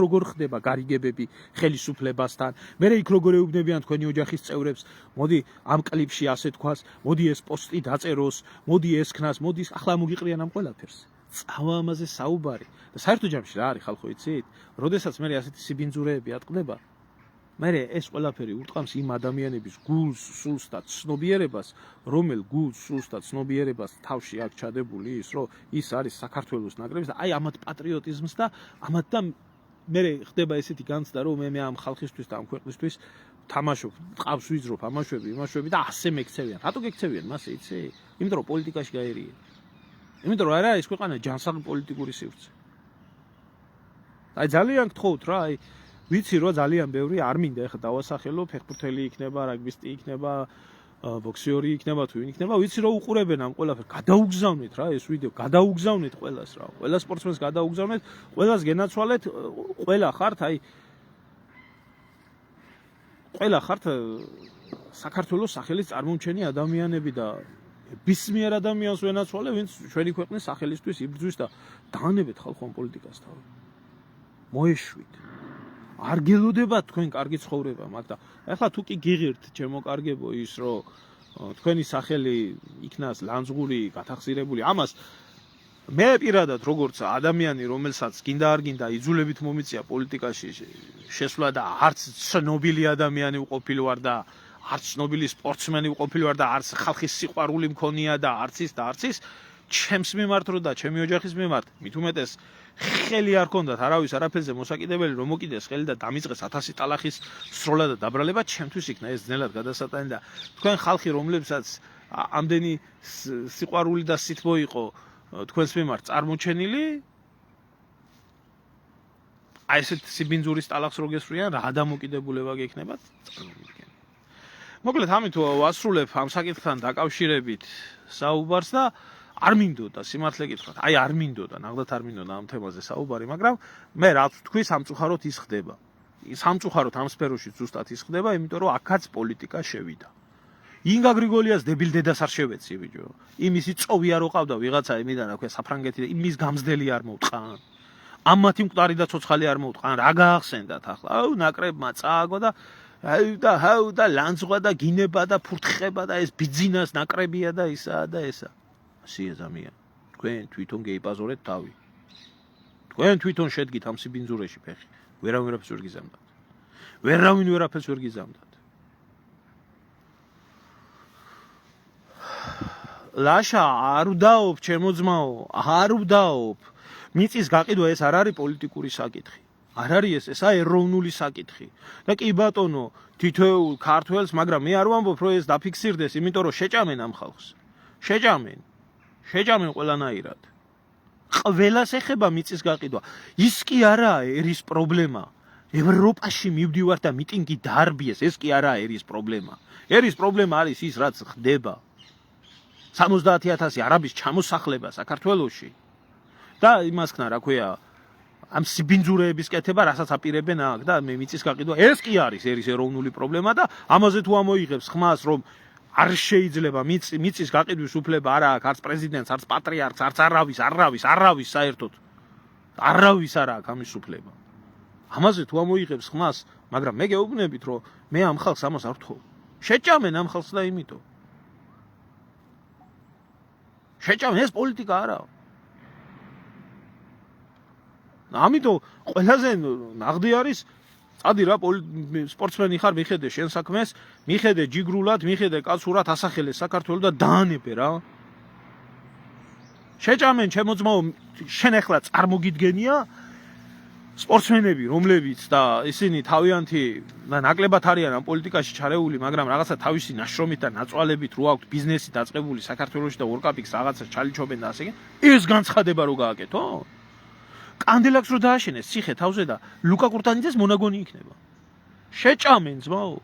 როგორ ხდება გარიგებები ხელისუფლებასთან, მე იქ როგორ ეუბნებიან თქვენი ოჯახის წევრებს, მოდი ამ კლიპში ასე თქვას, მოდი ეს პოსტი დაწეროს, მოდი ეს ქნას, მოდი ახლა მოგიყრიან ამ ყველაფერს. წავა ამაზე საუბარი. და საერთო ჯამში რა არის ხალხო იცით? როდესაც მე ასეთი სიბინძურეები ატყდება, მე ეს ყველაფერი ურტყამს იმ ადამიანების გულს, სულს და ცნობიერებას, რომელ გულს, სულს და ცნობიერებას თავში აქვს ჩადებული ის, რომ ის არის საქართველოს ნაკრების და აი ამათ პატრიოტიზმს და ამათ და მე ხდება ესეთი განცდა, რომ მე ამ ხალხისთვის და ამ ქვეყნისთვის თამაშობ, ყავს ვიძრობ, ამაშვები და ასე მეკცევიან. რატო გეკცევიან მასე, იცი? იმიტომ რომ პოლიტიკაში გაერია. იმიტომ რომ არა ეს ქვეყანა ჯანსაღი პოლიტიკური სივრცე. აი ძალიან გთხოვთ რა, აი ვიცი რომ ძალიან ბევრი არ მინდა ეხლა დავასახელო, ფეხბურთელი იქნება, რაგბისტი იქნება, ბოქსიორი იქნება, თუ ვინ იქნება, ვიცი რომ უყურებენ ამ ყველაფერს. გადაუგზავნეთ რა ეს ვიდეო, გადაუგზავნეთ ყველას რა. ყველა სპორტსმენს გადაუგზავნეთ, ყველას გენაცვალეთ, ყველა ხართ აი ყველა ხართ საქართველოს სახელის წარმომჩენი ადამიანები და ბისმიერ ადამიანს ვენაცვალე, ვინც ჩვენი ქვეყნის სახელისთვის იბრძვის და დაანებეთ ხალხო ამ პოლიტიკას თავი. მოეშვით. არ გელოდებათ თქვენ კარგი ცხოვრება, მაგრამ ეხლა თუ კი გიღირთ ჩემო კარგებო ის რომ თქვენი სახელი იქნას ლანძღური, გათახსირებული, ამას მე პირადად როგორც ადამიანი, რომელსაც გინდა არ გინდა იძულებით მომიწია პოლიტიკაში შესვლა და არც ცნობილი ადამიანი ვყოფილი ვარ და არც ცნობილი სპორტსმენი ვყოფილი ვარ და არც ხალხის სიყვარული მქონია და არც ის ჩემს მიმართ რო და ჩემი ოჯახის მიმართ მით უმეტეს ხელი არ ქონდათ არავის არაფერზე მოსაკიდებელი რომ მოკიდეს ხელი და დამიწყეს 1000 ტალახის სროლა და დაბრალება ჩემთვის იქნა ეს ძნელად გადასატანი და თქვენ ხალხი რომლებსაც ამდენი სიყვარული და სითბო იყო თქვენს მიმართ წარმოჩენილი აი ესეთ სიბინძურის ტალახს რო გესვრიან რა დამოკიდებულება გექნებათ წარმოვიდგენ მოკლედ ამით ვასრულებ ამ საკითხთან დაკავშირებით საუბარს და არ მინდოდა სიმართლე გითხრათ, აი არ მინდოდა, ნახდათ არ მინდოდა ამ თემაზე საუბარი, მაგრამ მე რაც თქვი სამწუხაროდ ის ხდება. სამწუხაროდ ამ სფეროში ზუსტად ის ხდება, იმიტომ რომ აქაც პოლიტიკა შევიდა. ინგა გრიგოლიას დებილ დედას არ შევეცი ბიჭო. იმისი წოვი არ ოყავდა ვიღაცა იმიდან აქვე საფრანგეთი, იმის გამზდელი არ მოუტყან. ამ მათი მკვდარი და ცოცხალი არ მოუტყან, რა გაახსენდათ ახლა? აუ ნაკრებმა წააგო და ჰაუ და ლანძღვა და გინება და ფურთხება და ეს ბიძინას ნაკრებია და ისაა და ესა. სიეზამია. თქვენ თვითონ გეიპაზორეთ თავი. თქვენ თვითონ შედგით ამ სიბინძურეში ფეხი. ვერავინ ვერაფერს ვერ გიზამდათ. ვერავინ ვერაფერს ვერ გიზამდათ. ლაშა არ ვდაობ ჩემო ძმაო, არ ვდაობ. მიწის გაყიდვა ეს არ არის პოლიტიკური საკითხი. არ არის ესა ეროვნული საკითხი. და კი ბატონო, თითოეულ ქართველს, მაგრამ მე არ ვამბობ, რომ ეს დაფიქსირდეს, იმიტომ რომ შეჭამენ ამ ხალხს. შეჭამენ ყველანაირად. ყველას ეხება მიწის გაყიდვა. ის კი არაა ერის პრობლემა. ევროპაში მივდივარ და მიტინგი დაარბიეს, ეს კი არაა ერის პრობლემა. ერის პრობლემა არის ის, რაც ხდება. 70,000 არაბის ჩამოსახლება საქართველოში. და იმას ხნა, რა ქვია, ამ სიბინძურეების კეთება, რასაც აპირებენ აქ და მე მიწის გაყიდვა, ეს კი არის ერის ეროვნული პრობლემა და ამაზე თუ ამოიღებს ხმას, რომ არ შეიძლება მიწის გაყიდვის უფლება არა აქვს არც პრეზიდენტს, არც პატრიარქს, არც არავის საერთოდ. არავის არ აქვს ამის უფლება. ამაზე თუ ამოიღებს ხმას, მაგრამ მე გეუბნებით, რომ მე ამ ხალხს ამას არ ვთხოვ. შეჭამენ ამ ხალხს და იმიტომ. შეჭამენ, ეს პოლიტიკა არაა. ამიტომ ყველაზე ნაღდი არის წადი რა სპორტსმენი ხარ, მიხედე შენ საქმეს, მიხედე ჯიგრულად, მიხედე კაცურად ასახელე საქართველოს და დაანებე რა. შეჭამენ ჩემო ძმაო, შენ ახლა წარმოგიდგენია სპორტსმენები, რომლებიც და ისინი თავიანთი ნაკლებად არიან ამ პოლიტიკაში ჩარეული, მაგრამ რაღაცა თავისი ნაშრომით და ნაწვალებით რო აქვთ ბიზნესი დაწყებული საქართველოში და ვორკაპიკს რაღაცა ჩალიჩობენ და ასე. ეს განცხადება რო გააკეთო? კანდელაკს რო დააშენეს ციხე თავზე და ლუკა კურტანიძეს მონაგონი იქნება. შეჭამენ ძმაო.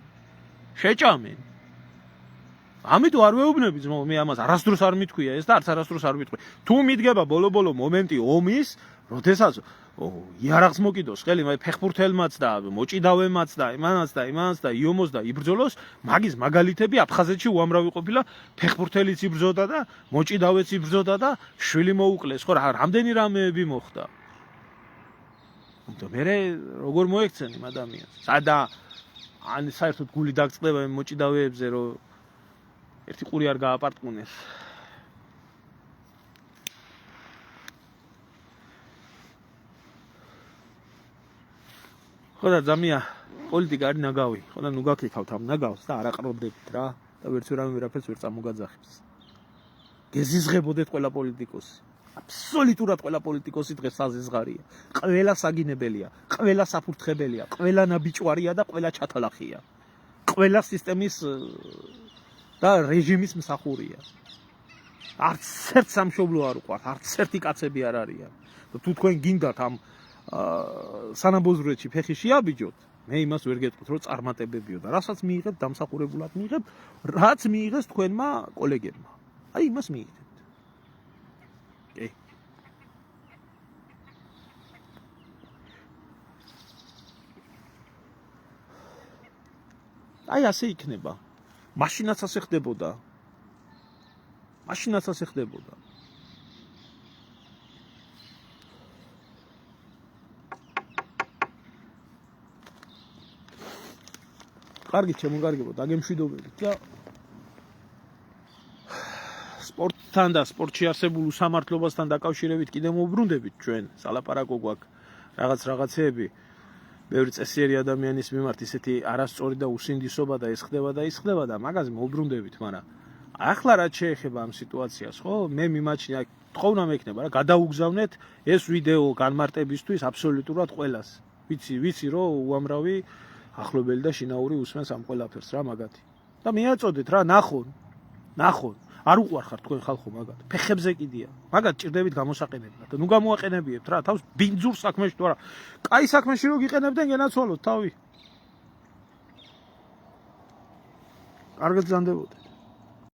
შეჭამენ. ამიტომ არ ვეუბნები ძმაო, მე ამას არასდროს არ მithქვია ეს და არც არასდროს არ ვიტყვი. თუ მიდგება ბოლო-ბოლო მომენტი ომის, როდესაც იარაღს მოკიდოს ხელი ფეხბურთელმაც და მოჭიდავემაც და იმანაც და იომოს და იბრძოლოს, მაგის მაგალითები აფხაზეთში უამრავი ყოფილა, ფეხბურთელიც იბრძოდა და მოჭიდავეც იბრძოდა და შვილი მოუკლეს, ხო რა, რამდენი რამეები მოხდა. მე როგორ მოექცენ იმ ადამიანს? სადა ან საერთოდ გული დაგწყდება იმ მოჭიდავეებზე, რომ ერთი ყური არ გააპარტყუნეს. ხო და ზამია პოლიტიკა არის ნაგავი. ხო და ნუ გაქიქავთ ამ ნაგავს და არ აყრობდებით რა და ვერაფერს ვერ წამოგაძახებს. გეზიზღებოდეთ ყველა პოლიტიკოსი. აბსოლუტურად ყველა პოლიტიკოსი დღეს საზიზღარია. ყველა საგინებელია, ყველა საფურთხებელია, ყველა ნაბიჭვარია და ყველა ჩათალახია. ყველა სისტემის და რეჟიმის მსახურია. არც ერთ სამშობლო არ უყვართ, არც ერთი კაცები არ არიან. თუ თქვენ გინდათ ამ სანაბოზრუეთში ფეხი შეაბიჯოთ, მე იმას ვერ გეტყვით, რომ წარმატებებიო და რასაც მიიღებთ, დამსახურებულად მიიღებთ, რაც მიიღეს თქვენმა კოლეგებმა. აი იმას მიიღებთ. აი ასე იქნება. მაშინაც ასე ხდებოდა. კარგი, შემოგარგებო, დაგემშვიდობებით და სპორტთან და სპორტში არსებულ უსამართლობასთან დაკავშირებით კიდე მოვბრუნდებით ჩვენ. სალაპარაკო გვაქვს რაღაცეები. ბევრი წესიერი ადამიანის მიმართ ისეთი არასწორი და უსინდისობა და ეს ხდება და მაგაზე მოვბრუნდებით, მაგრამ ახლა რაც შეეხება ამ სიტუაციას, ხო? მე მიმაჩნია, თხოვნა მექნება რა, გადაუგზავნეთ ეს ვიდეო განმარტებისთვის აბსოლუტურად ყველას. ვიცი რომ უამრავი ახლობელი და შინაური უსმენს ამ ყველაფერს რა მაგათი. და მიაწოდეთ რა, ნახონ. არ უყვარხარ თქვენ ხალხო მაგათ. ფეხებზე კიდია. მაგათ ჭირდებით გამოსაყენებლად. ნუ გამოაყენებიებთ რა, თავს ბინძურ საქმეში თუ არა. კაი საქმეში რო გიყენებდნენ, გენაცვალოთ თავი. კარგად ზანდებოდეთ.